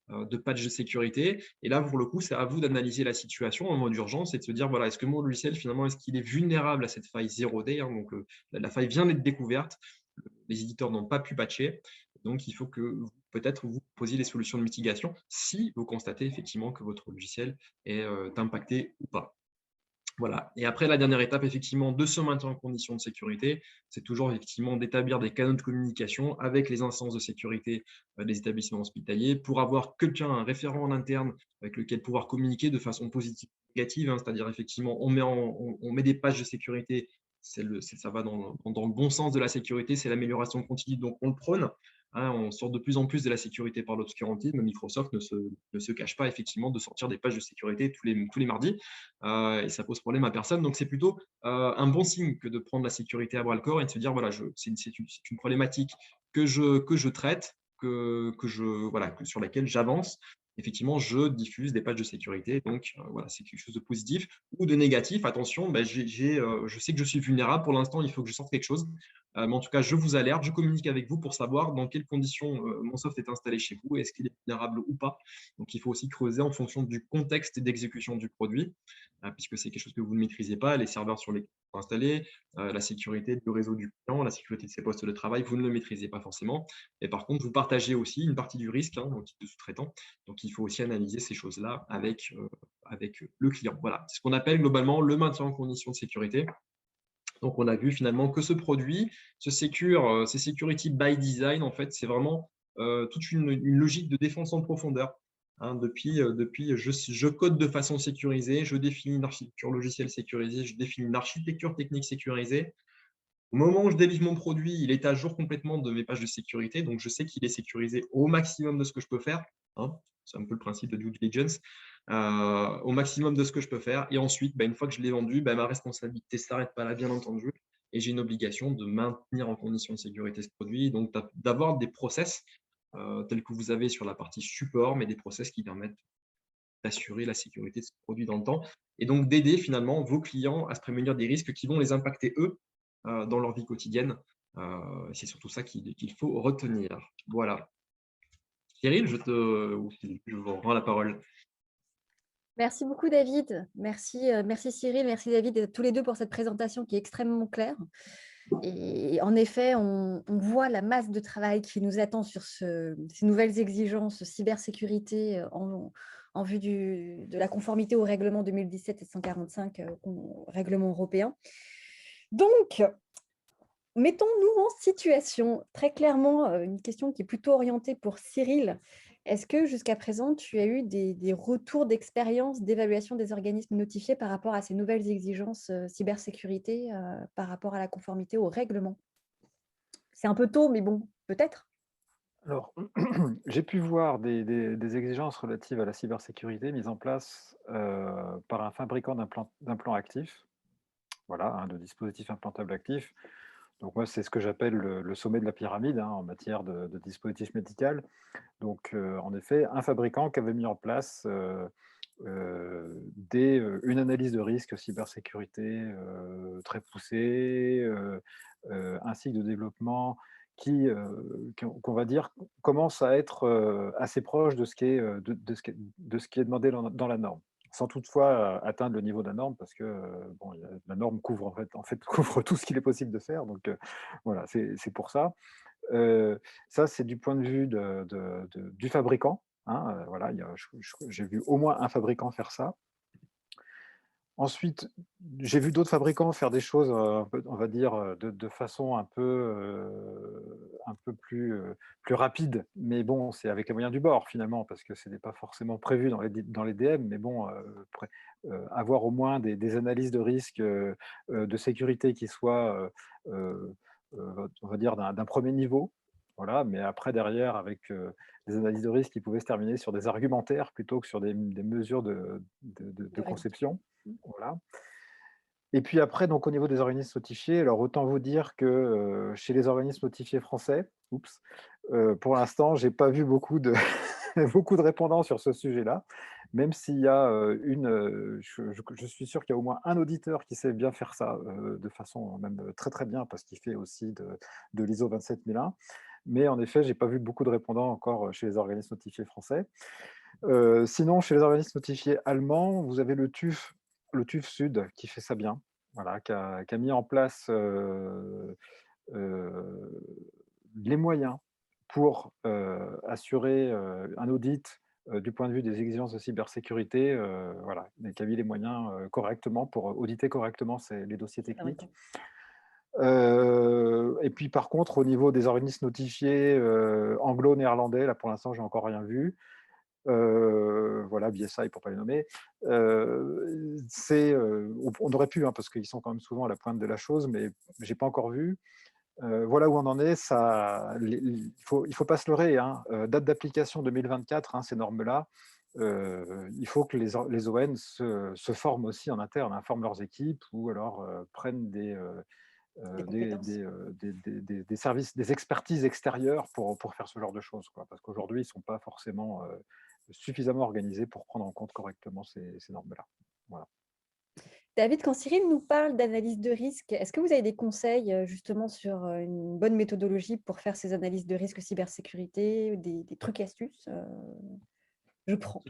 de patch de sécurité. Et là, pour le coup, c'est à vous d'analyser la situation en mode urgence et de se dire, voilà, est-ce que mon logiciel, finalement, est-ce qu'il est vulnérable à cette faille zero day, hein, donc la faille vient d'être découverte, les éditeurs n'ont pas pu patcher. Donc, il faut que peut-être vous posiez des solutions de mitigation si vous constatez effectivement que votre logiciel est impacté ou pas. Voilà. Et après, la dernière étape, effectivement, de ce maintien en condition de sécurité, c'est toujours effectivement d'établir des canaux de communication avec les instances de sécurité des établissements hospitaliers pour avoir quelqu'un, un référent en interne avec lequel pouvoir communiquer de façon positive ou négative, hein, c'est-à-dire effectivement, on met des pages de sécurité, ça va dans le bon sens de la sécurité, c'est l'amélioration continue, donc on le prône. Hein, on sort de plus en plus de la sécurité par l'obscurantisme. Microsoft ne se cache pas effectivement de sortir des pages de sécurité tous les mardis et ça pose problème à personne. Donc, c'est plutôt un bon signe que de prendre la sécurité à bras-le-corps et de se dire, voilà, c'est une problématique que je traite, sur laquelle j'avance. Effectivement, je diffuse des pages de sécurité. Donc, voilà, c'est quelque chose de positif ou de négatif. Attention, je sais que je suis vulnérable. Pour l'instant, il faut que je sorte quelque chose. Mais en tout cas, je vous alerte, je communique avec vous pour savoir dans quelles conditions mon soft est installé chez vous, est-ce qu'il est vulnérable ou pas. Donc, il faut aussi creuser en fonction du contexte d'exécution du produit, puisque c'est quelque chose que vous ne maîtrisez pas, les serveurs sur lesquels vous installez, la sécurité du réseau du client, la sécurité de ses postes de travail, vous ne le maîtrisez pas forcément. Et par contre, vous partagez aussi une partie du risque au titre de sous-traitant. Donc, il faut aussi analyser ces choses-là avec le client. Voilà, c'est ce qu'on appelle globalement le maintien en condition de sécurité. Donc, on a vu finalement que ce produit, ce security by design, en fait, c'est vraiment toute une logique de défense en profondeur. Hein, depuis, je code de façon sécurisée, je définis une architecture logicielle sécurisée, je définis une architecture technique sécurisée. Au moment où je délivre mon produit, il est à jour complètement de mes pages de sécurité, donc je sais qu'il est sécurisé au maximum de ce que je peux faire. Hein, c'est un peu le principe de due diligence, au maximum de ce que je peux faire. Et ensuite, une fois que je l'ai vendu, ma responsabilité ne s'arrête pas là, bien entendu, et j'ai une obligation de maintenir en condition de sécurité ce produit, donc d'avoir des process tels que vous avez sur la partie support, mais des process qui permettent d'assurer la sécurité de ce produit dans le temps, et donc d'aider finalement vos clients à se prémunir des risques qui vont les impacter eux dans leur vie quotidienne. C'est surtout ça qu'il faut retenir. Voilà. Cyril, je vous rends la parole. Merci beaucoup, David. Merci, merci Cyril, merci David, tous les deux pour cette présentation qui est extrêmement claire. Et en effet, on voit la masse de travail qui nous attend sur ces nouvelles exigences cybersécurité en vue de la conformité au règlement 2017-745, règlement européen. Donc, mettons-nous en situation. Très clairement, une question qui est plutôt orientée pour Cyril. Est-ce que jusqu'à présent, tu as eu des retours d'expérience d'évaluation des organismes notifiés par rapport à ces nouvelles exigences cybersécurité, par rapport à la conformité au règlement? C'est un peu tôt, mais bon, peut-être. Alors, j'ai pu voir des exigences relatives à la cybersécurité mises en place par un fabricant d'implants actifs, voilà, de dispositifs implantables actifs. Donc moi, c'est ce que j'appelle le sommet de la pyramide en matière de dispositifs médicaux. Donc, en effet, un fabricant qui avait mis en place une analyse de risque cybersécurité très poussée, un cycle de développement qu'on va dire commence à être assez proche de ce qui est, de ce qui est demandé dans la norme, sans toutefois atteindre le niveau de la norme, parce que bon, la norme couvre couvre tout ce qu'il est possible de faire. Donc voilà, c'est pour ça. Ça, c'est du point de vue du fabricant. Voilà, j'ai vu au moins un fabricant faire ça. Ensuite, j'ai vu d'autres fabricants faire des choses, on va dire, de façon un peu plus rapide. Mais bon, c'est avec les moyens du bord finalement, parce que ce n'est pas forcément prévu dans les DM. Mais bon, avoir au moins des analyses de risque de sécurité qui soient, on va dire, d'un premier niveau. Voilà, mais après, derrière, avec des analyses de risque qui pouvaient se terminer sur des argumentaires plutôt que sur des mesures de conception. Voilà. Et puis après, donc au niveau des organismes notifiés, alors autant vous dire que chez les organismes notifiés français, pour l'instant, j'ai pas vu beaucoup de beaucoup de répondants sur ce sujet-là, même s'il y a je suis sûr qu'il y a au moins un auditeur qui sait bien faire ça de façon même très très bien, parce qu'il fait aussi de l'ISO 27001. Mais en effet, j'ai pas vu beaucoup de répondants encore chez les organismes notifiés français. Sinon, chez les organismes notifiés allemands, vous avez le TÜV Sud qui fait ça bien, voilà, qui a mis en place les moyens pour assurer un audit du point de vue des exigences de cybersécurité, voilà, mais qui a mis les moyens correctement pour auditer correctement les dossiers techniques. Et puis par contre, au niveau des organismes notifiés anglo-néerlandais, là pour l'instant, j'ai encore rien vu. Voilà, BSI pour pas les nommer. On aurait pu, parce qu'ils sont quand même souvent à la pointe de la chose, mais j'ai pas encore vu. Voilà où on en est. Il faut pas se leurrer. Date d'application 2024, ces normes-là. Il faut que les ON se forment aussi en interne, informent leurs équipes, ou alors prennent des services, des expertises extérieures pour faire ce genre de choses, quoi. Parce qu'aujourd'hui, ils ne sont pas forcément suffisamment organisés pour prendre en compte correctement ces normes-là. Voilà. David, quand Cyril nous parle d'analyse de risque, est-ce que vous avez des conseils justement sur une bonne méthodologie pour faire ces analyses de risque cybersécurité, des trucs et astuces? Je prends.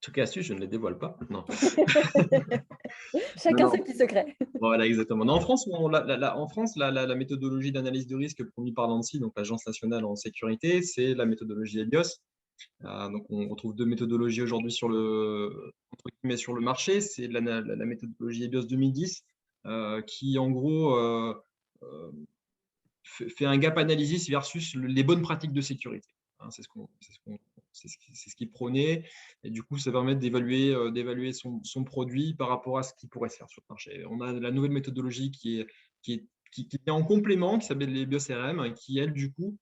Trucs et astuces, je ne les dévoile pas. Non. Chacun ses petits secrets. Voilà, exactement. Non, en France, la méthodologie d'analyse de risque promise par l'ANSSI, donc l'Agence nationale en sécurité, c'est la méthodologie EBIOS. Donc, on retrouve deux méthodologies aujourd'hui sur le marché. C'est la méthodologie EBIOS 2010 qui, en gros, fait un gap analysis versus les bonnes pratiques de sécurité. hein, c'est ce qu'il prônait. Et du coup, ça permet d'évaluer son produit par rapport à ce qu'il pourrait se faire sur le marché. On a la nouvelle méthodologie qui est en complément, qui s'appelle les BioCRM, qui, elle, du coup,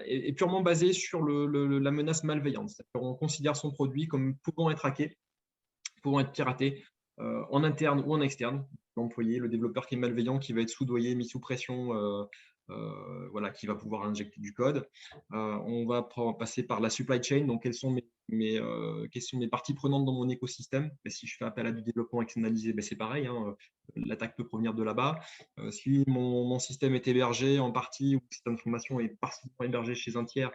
est purement basée sur la menace malveillante. C'est-à-dire on considère son produit comme pouvant être hacké, pouvant être piraté en interne ou en externe. L'employé, le développeur qui est malveillant, qui va être soudoyé, mis sous pression, voilà, qui va pouvoir injecter du code. On va passer par la supply chain, donc quelles sont mes parties prenantes dans mon écosystème. Et si je fais appel à du développement externalisé, c'est pareil, hein, l'attaque peut provenir de là-bas. Si mon système est hébergé en partie ou cette information est partiellement hébergée chez un tiers,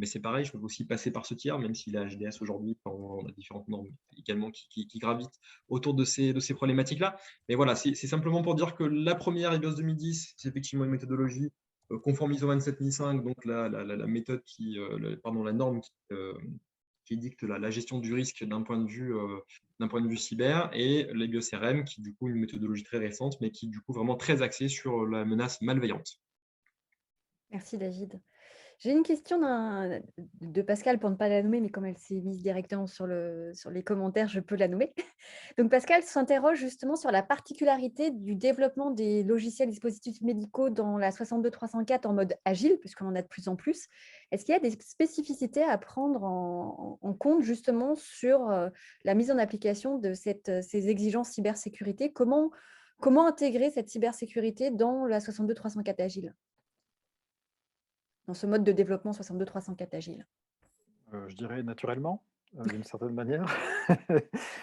c'est pareil, je peux aussi passer par ce tiers, même si la HDS aujourd'hui, on a différentes normes également qui gravitent autour de ces problématiques-là. Mais voilà, c'est simplement pour dire que la première EBIOS 2010, c'est effectivement une méthodologie conforme ISO 27005, donc la méthode la norme qui dicte la gestion du risque d'un point de vue cyber, et les BioCRM, qui du coup une méthodologie très récente, mais qui du coup vraiment très axée sur la menace malveillante. Merci David. J'ai une question de Pascal, pour ne pas la nommer, mais comme elle s'est mise directement sur les commentaires, je peux la nommer. Donc Pascal s'interroge justement sur la particularité du développement des logiciels dispositifs médicaux dans la 62304 en mode agile, puisqu'on en a de plus en plus. Est-ce qu'il y a des spécificités à prendre en compte justement sur la mise en application de ces exigences cybersécurité? Comment intégrer cette cybersécurité dans la 62304 agile, dans ce mode de développement 62304 agile? Je dirais naturellement, d'une certaine manière.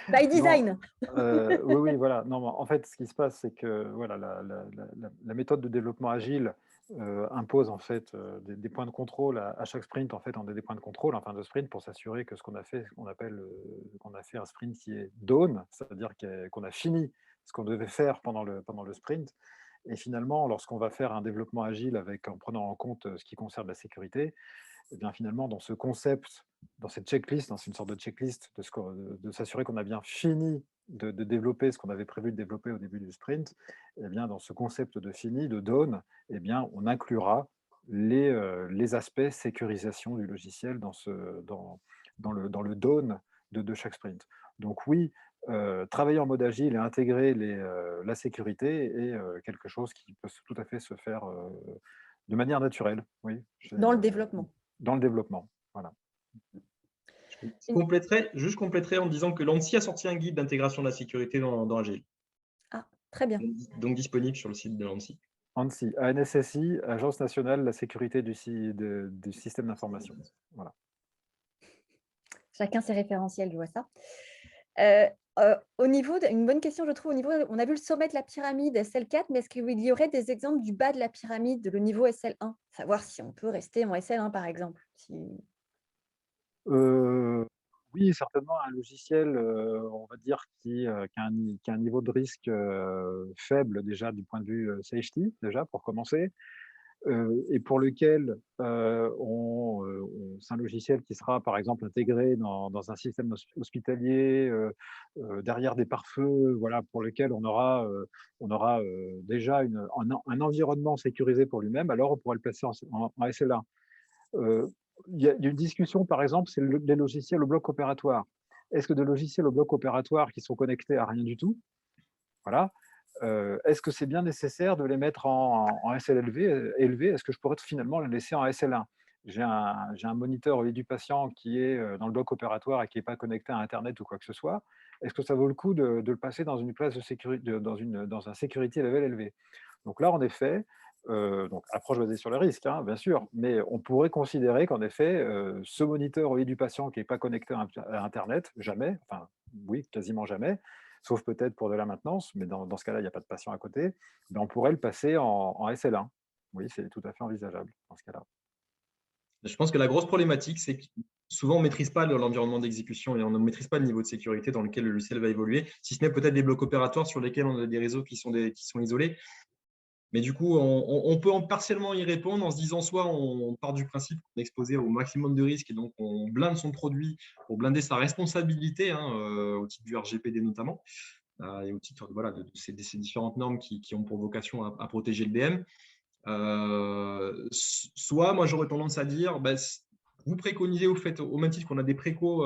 By Non, design. oui, oui, voilà. Non, mais en fait, ce qui se passe, c'est que voilà, la méthode de développement agile impose en fait des points de contrôle à chaque sprint. En fait, on a des points de contrôle en fin de sprint pour s'assurer que ce qu'on a fait, qu'on a fait un sprint qui est done, c'est-à-dire qu'on a fini ce qu'on devait faire pendant le sprint. Et finalement, lorsqu'on va faire un développement agile en prenant en compte ce qui concerne la sécurité, et bien finalement, dans ce concept, dans cette checklist, dans une sorte de checklist de s'assurer qu'on a bien fini de développer ce qu'on avait prévu de développer au début du sprint, et bien dans ce concept de fini, de done, et bien on inclura les aspects sécurisation du logiciel dans le done de chaque sprint. Donc oui, travailler en mode agile et intégrer la sécurité est quelque chose qui peut tout à fait se faire de manière naturelle. Oui, Dans le développement. dans le développement, voilà. Je compléterai en disant que l'ANSSI a sorti un guide d'intégration de la sécurité dans Agile. Ah, très bien. Donc disponible sur le site de l'ANSSI. ANSSI, ANSSI, Agence nationale de la sécurité du système d'information. Voilà. Chacun ses référentiels, je vois ça. Au niveau une bonne question, je trouve, on a vu le sommet de la pyramide SL4, mais est-ce qu'il y aurait des exemples du bas de la pyramide, le niveau SL1? Savoir si on peut rester en SL1, par exemple. Oui, certainement un logiciel, on va dire qui a un niveau de risque faible déjà du point de vue safety, déjà pour commencer. Et pour lequel c'est un logiciel qui sera par exemple intégré dans un système hospitalier, derrière des pare-feux, voilà, pour lequel on aura déjà un environnement sécurisé pour lui-même, alors on pourrait le placer en SL1. Il y a une discussion, par exemple, c'est les logiciels au bloc opératoire. Est-ce que des logiciels au bloc opératoire qui sont connectés à rien du tout, voilà, est-ce que c'est bien nécessaire de les mettre en SLV élevé? Est-ce que je pourrais finalement les laisser en SL1? J'ai un moniteur du patient qui est dans le bloc opératoire et qui n'est pas connecté à Internet ou quoi que ce soit. Est-ce que ça vaut le coup de le passer dans une place de sécurité, dans un security level élevé? Donc là, en effet, donc approche basée sur le risque, hein, bien sûr, mais on pourrait considérer qu'en effet, ce moniteur du patient qui n'est pas connecté à Internet, jamais, enfin oui, quasiment jamais, sauf peut-être pour de la maintenance, mais dans ce cas-là, il n'y a pas de patient à côté, mais on pourrait le passer en SL1. Oui, c'est tout à fait envisageable dans ce cas-là. Je pense que la grosse problématique, c'est que souvent on ne maîtrise pas l'environnement d'exécution et on ne maîtrise pas le niveau de sécurité dans lequel le logiciel va évoluer, si ce n'est peut-être des blocs opératoires sur lesquels on a des réseaux qui sont isolés. Mais du coup, on peut partiellement y répondre en se disant soit on part du principe qu'on est exposé au maximum de risques et donc on blinde son produit pour blinder sa responsabilité, au titre du RGPD notamment, et au titre de ces différentes normes qui ont pour vocation à protéger le BM. Soit, moi, j'aurais tendance à dire, vous préconisez au même titre qu'on a des précos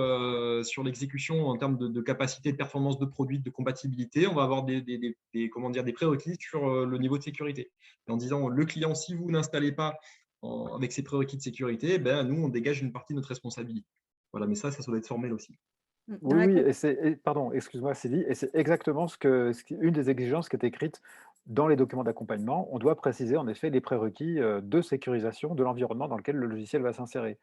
sur l'exécution en termes de capacité de performance de produit, de compatibilité, on va avoir comment dire, des prérequis sur le niveau de sécurité. Et en disant, le client, si vous n'installez pas avec ces prérequis de sécurité, nous, on dégage une partie de notre responsabilité. Voilà, mais ça doit être formel aussi. Dans Oui, la oui, pardon, excuse-moi, Sylvie, et c'est exactement une des exigences qui est écrite dans les documents d'accompagnement. On doit préciser en effet les prérequis de sécurisation de l'environnement dans lequel le logiciel va s'insérer.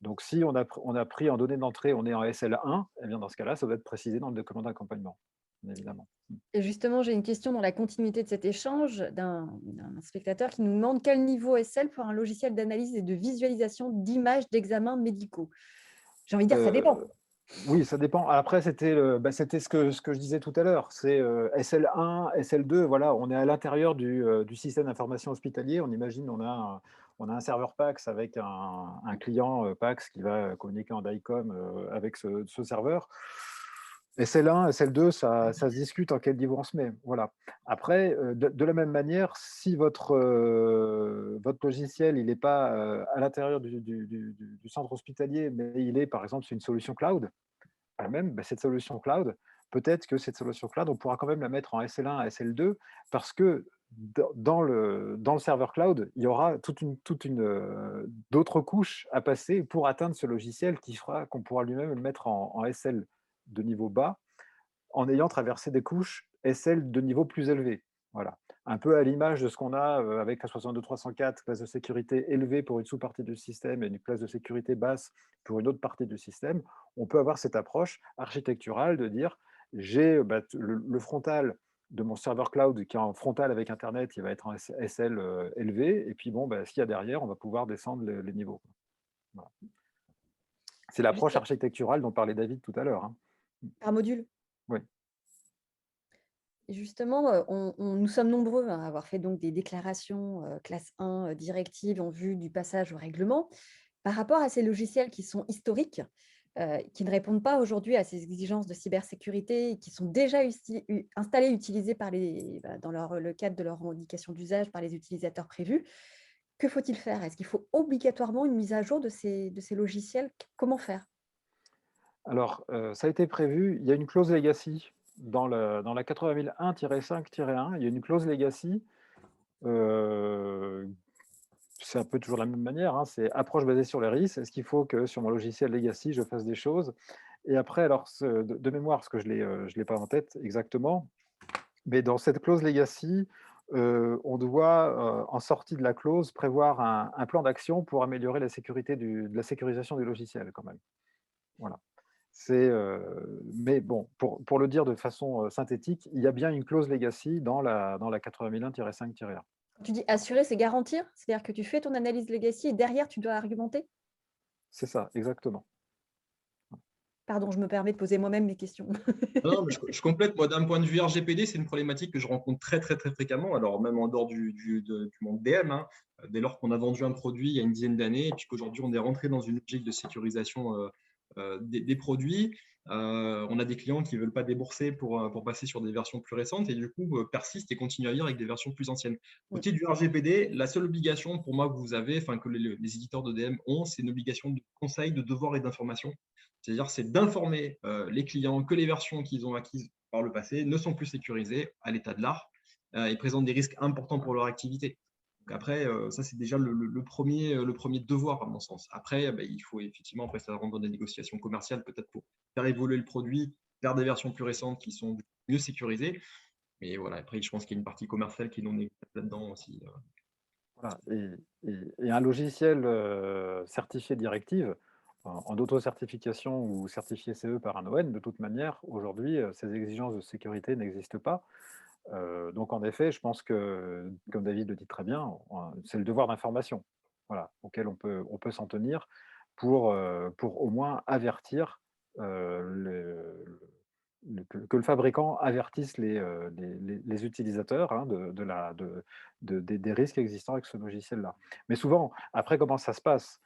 Donc, si on a pris en données d'entrée, on est en SL1, eh bien dans ce cas-là, ça doit être précisé dans le document d'accompagnement, bien évidemment. Et justement, j'ai une question dans la continuité de cet échange d'un spectateur qui nous demande quel niveau est-elle pour un logiciel d'analyse et de visualisation d'images d'examens médicaux. J'ai envie de dire, ça dépend. Oui, ça dépend. Après, c'était ce que je disais tout à l'heure. C'est SL1, SL2, voilà, on est à l'intérieur du système d'information hospitalier. On imagine, on a un serveur PAX avec un client PAX qui va communiquer en DICOM avec ce serveur. SL1, SL2, ça se discute en quel niveau on se met. Voilà. Après, de la même manière, si votre logiciel il n'est pas à l'intérieur du centre hospitalier, mais il est par exemple sur une solution cloud, même cette solution cloud, peut-être que cette solution cloud, on pourra quand même la mettre en SL1 à SL2 parce que dans le serveur cloud, il y aura d'autres couches à passer pour atteindre ce logiciel qui fera qu'on pourra lui-même le mettre en SL de niveau bas en ayant traversé des couches SL de niveau plus élevé. Voilà. Un peu à l'image de ce qu'on a avec la 62304, classe de sécurité élevée pour une sous-partie du système et une classe de sécurité basse pour une autre partie du système. On peut avoir cette approche architecturale de dire j'ai le frontal de mon serveur cloud qui est en frontal avec Internet, il va être en SL élevé, et puis bon, ce qu'il y a derrière, on va pouvoir descendre les niveaux. Voilà. C'est l'approche architecturale dont parlait David tout à l'heure. Hein. Par module. Oui. Et justement, nous sommes nombreux à avoir fait donc des déclarations classe 1 directives en vue du passage au règlement. Par rapport à ces logiciels qui sont historiques, qui ne répondent pas aujourd'hui à ces exigences de cybersécurité et qui sont déjà installés, utilisés dans le cadre de leur indication d'usage par les utilisateurs prévus, que faut-il faire? Est-ce qu'il faut obligatoirement une mise à jour de ces logiciels? Comment faire? Alors, ça a été prévu, il y a une clause legacy dans la 80001-5-1, il y a une clause legacy. C'est un peu toujours de la même manière, hein, c'est approche basée sur les risques. Est-ce qu'il faut que sur mon logiciel legacy, je fasse des choses? Et après, alors, de mémoire, parce que je l'ai pas en tête exactement, mais dans cette clause legacy, on doit, en sortie de la clause, prévoir un plan d'action pour améliorer la sécurité de la sécurisation du logiciel quand même. Voilà. Mais bon, pour le dire de façon synthétique, il y a bien une clause legacy dans la 80001-5-1. Tu dis assurer, c'est garantir? C'est-à-dire que tu fais ton analyse legacy et derrière, tu dois argumenter? C'est ça, exactement. Pardon, je me permets de poser moi-même mes questions. Non, mais je complète. Moi, d'un point de vue RGPD, c'est une problématique que je rencontre très, très, très fréquemment. Alors, même en dehors du monde DM, hein, dès lors qu'on a vendu un produit il y a une dizaine d'années, et puis qu'aujourd'hui, on est rentré dans une logique de sécurisation des produits. On a des clients qui ne veulent pas débourser pour passer sur des versions plus récentes et du coup persistent et continuent à vivre avec des versions plus anciennes. Au titre du RGPD, la seule obligation pour moi que vous avez, enfin que les éditeurs de DM ont, c'est une obligation de conseil, de devoir et d'information. C'est-à-dire, c'est d'informer les clients que les versions qu'ils ont acquises par le passé ne sont plus sécurisées à l'état de l'art et présentent des risques importants pour leur activité. Donc après, ça, c'est déjà le premier devoir, à mon sens. Après, il faut effectivement, après, ça rentre dans des négociations commerciales, peut-être pour faire évoluer le produit vers des versions plus récentes qui sont mieux sécurisées. Mais voilà, après, je pense qu'il y a une partie commerciale qui est non négociable là-dedans aussi. Voilà. Et un logiciel certifié directive, en auto-certification ou certifié CE par un ON, de toute manière, aujourd'hui, ces exigences de sécurité n'existent pas. Donc, en effet, je pense que, comme David le dit très bien, c'est le devoir d'information, voilà, auquel on peut s'en tenir pour au moins avertir que le fabricant avertisse les utilisateurs hein, des risques existants avec ce logiciel-là. Mais souvent, après, comment ça se passe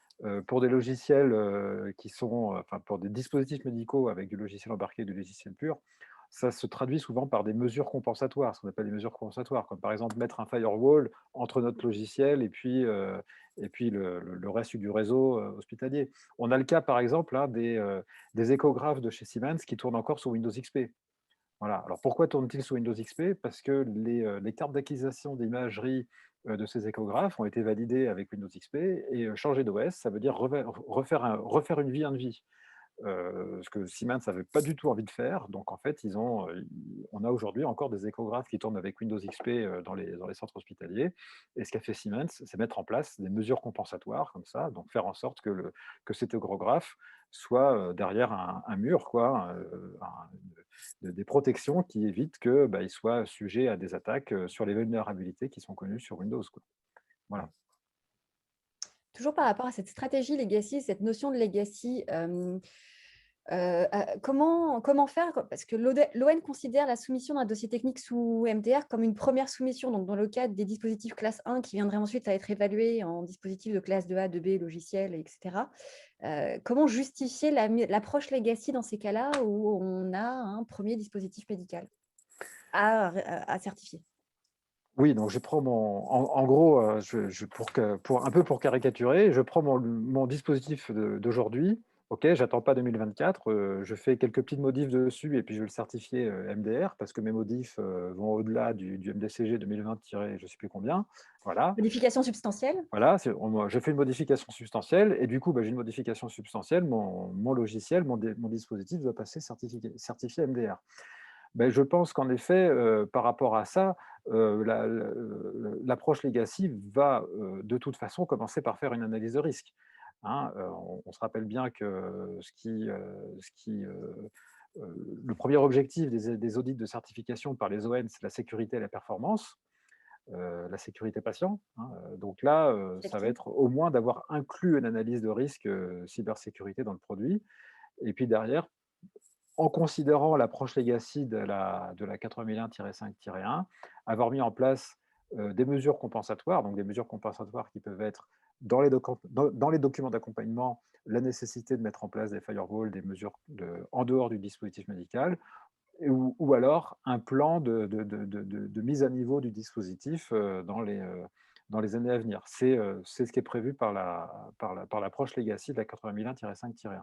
pour des logiciels qui sont, enfin, pour des dispositifs médicaux avec du logiciel embarqué et du logiciel pur, ça se traduit souvent par des mesures compensatoires, ce qu'on appelle les mesures compensatoires, comme par exemple mettre un firewall entre notre logiciel et puis le reste du réseau hospitalier. On a le cas, par exemple, hein, des échographes de chez Siemens qui tournent encore sous Windows XP. Voilà. Alors pourquoi tourne-t-il sous Windows XP? Parce que les cartes d'acquisition d'imagerie de ces échographes ont été validées avec Windows XP et changer d'OS, ça veut dire refaire une vie en vie. Ce que Siemens n'avait pas du tout envie de faire. Donc, en fait, on a aujourd'hui encore des échographes qui tournent avec Windows XP dans les centres hospitaliers. Et ce qu'a fait Siemens, c'est mettre en place des mesures compensatoires comme ça, donc faire en sorte que cet échographe soit derrière un mur, quoi, des protections qui évitent qu'il soit sujet à des attaques sur les vulnérabilités qui sont connues sur Windows, quoi. Voilà. Toujours par rapport à cette stratégie legacy, cette notion de legacy, comment faire? Parce que l'ON considère la soumission d'un dossier technique sous MDR comme une première soumission. Donc, dans le cadre des dispositifs classe 1 qui viendraient ensuite à être évalués en dispositifs de classe 2A, 2B, logiciel, etc. Comment justifier l'approche legacy dans ces cas-là où on a un premier dispositif médical à certifier? Oui, donc je prends en gros, un peu pour caricaturer, je prends mon dispositif d'aujourd'hui. OK, j'attends pas 2024, je fais quelques petites modifs dessus et puis je vais le certifier MDR parce que mes modifs vont au-delà du MDCG 2020 je sais plus combien. Voilà. Modification substantielle? Voilà, je fais une modification substantielle et du coup, j'ai une modification substantielle, mon logiciel, mon dispositif doit passer certifié MDR. Je pense qu'en effet, par rapport à ça, l'approche legacy va de toute façon commencer par faire une analyse de risque. Hein, on se rappelle bien que le premier objectif des audits de certification par les ON, c'est la sécurité et la performance, la sécurité patient. Hein. Donc là, ça va être au moins d'avoir inclus une analyse de risque cybersécurité dans le produit. Et puis derrière, en considérant l'approche legacy de la 8001-5-1, avoir mis en place des mesures compensatoires, donc des mesures compensatoires qui peuvent être dans les documents d'accompagnement, la nécessité de mettre en place des firewalls, des mesures en dehors du dispositif médical, ou alors un plan de mise à niveau du dispositif dans les années à venir. C'est ce qui est prévu par l'approche legacy de la 8001-5-1.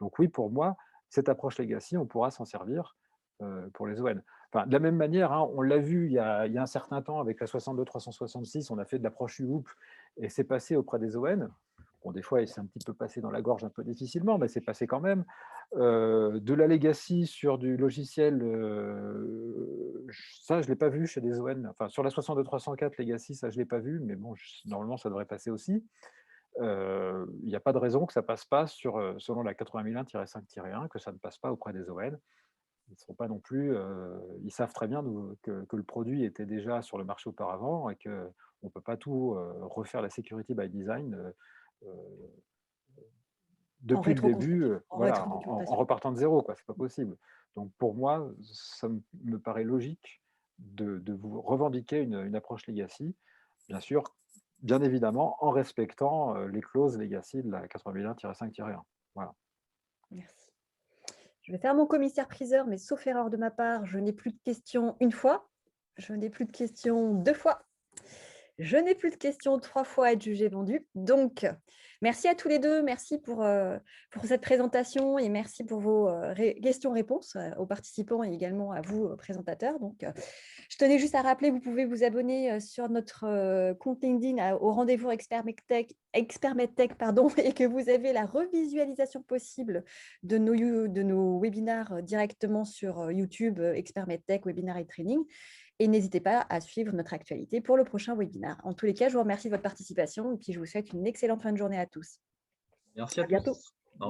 Donc oui, pour moi, cette approche legacy, on pourra s'en servir pour les ON. Enfin, de la même manière, hein, on l'a vu il y a un certain temps avec la 62366, on a fait de l'approche UOOP et c'est passé auprès des ON. Bon, des fois, il s'est un petit peu passé dans la gorge un peu difficilement, mais c'est passé quand même. De la legacy sur du logiciel, ça, je ne l'ai pas vu chez des ON. Enfin, sur la 62304 legacy, ça, je ne l'ai pas vu, mais bon, normalement, ça devrait passer aussi. Il n'y a pas de raison que ça ne passe pas selon la 8001-5-1, que ça ne passe pas auprès des ON. Ils sont pas non plus, ils savent très bien que le produit était déjà sur le marché auparavant et qu'on ne peut pas tout refaire la security by design depuis le début, voilà, en repartant de zéro, quoi. C'est pas possible. Donc pour moi, ça me paraît logique de vous revendiquer une approche legacy, bien sûr, bien évidemment, en respectant les clauses legacy de la 8001-5-1. Voilà. Merci. Je vais faire mon commissaire-priseur, mais sauf erreur de ma part, je n'ai plus de questions une fois, je n'ai plus de questions deux fois, je n'ai plus de questions 3 fois à être jugé vendu. Donc, merci à tous les deux. Merci pour cette présentation et merci pour vos questions-réponses aux participants et également à vous, présentateurs. Donc, je tenais juste à rappeler, vous pouvez vous abonner sur notre compte LinkedIn au rendez-vous Expert MedTech, et que vous avez la revisualisation possible de nos webinaires directement sur YouTube, Expert MedTech, webinaire et training. Et n'hésitez pas à suivre notre actualité pour le prochain webinaire. En tous les cas, je vous remercie de votre participation et puis je vous souhaite une excellente fin de journée à tous. Merci à bientôt. tous.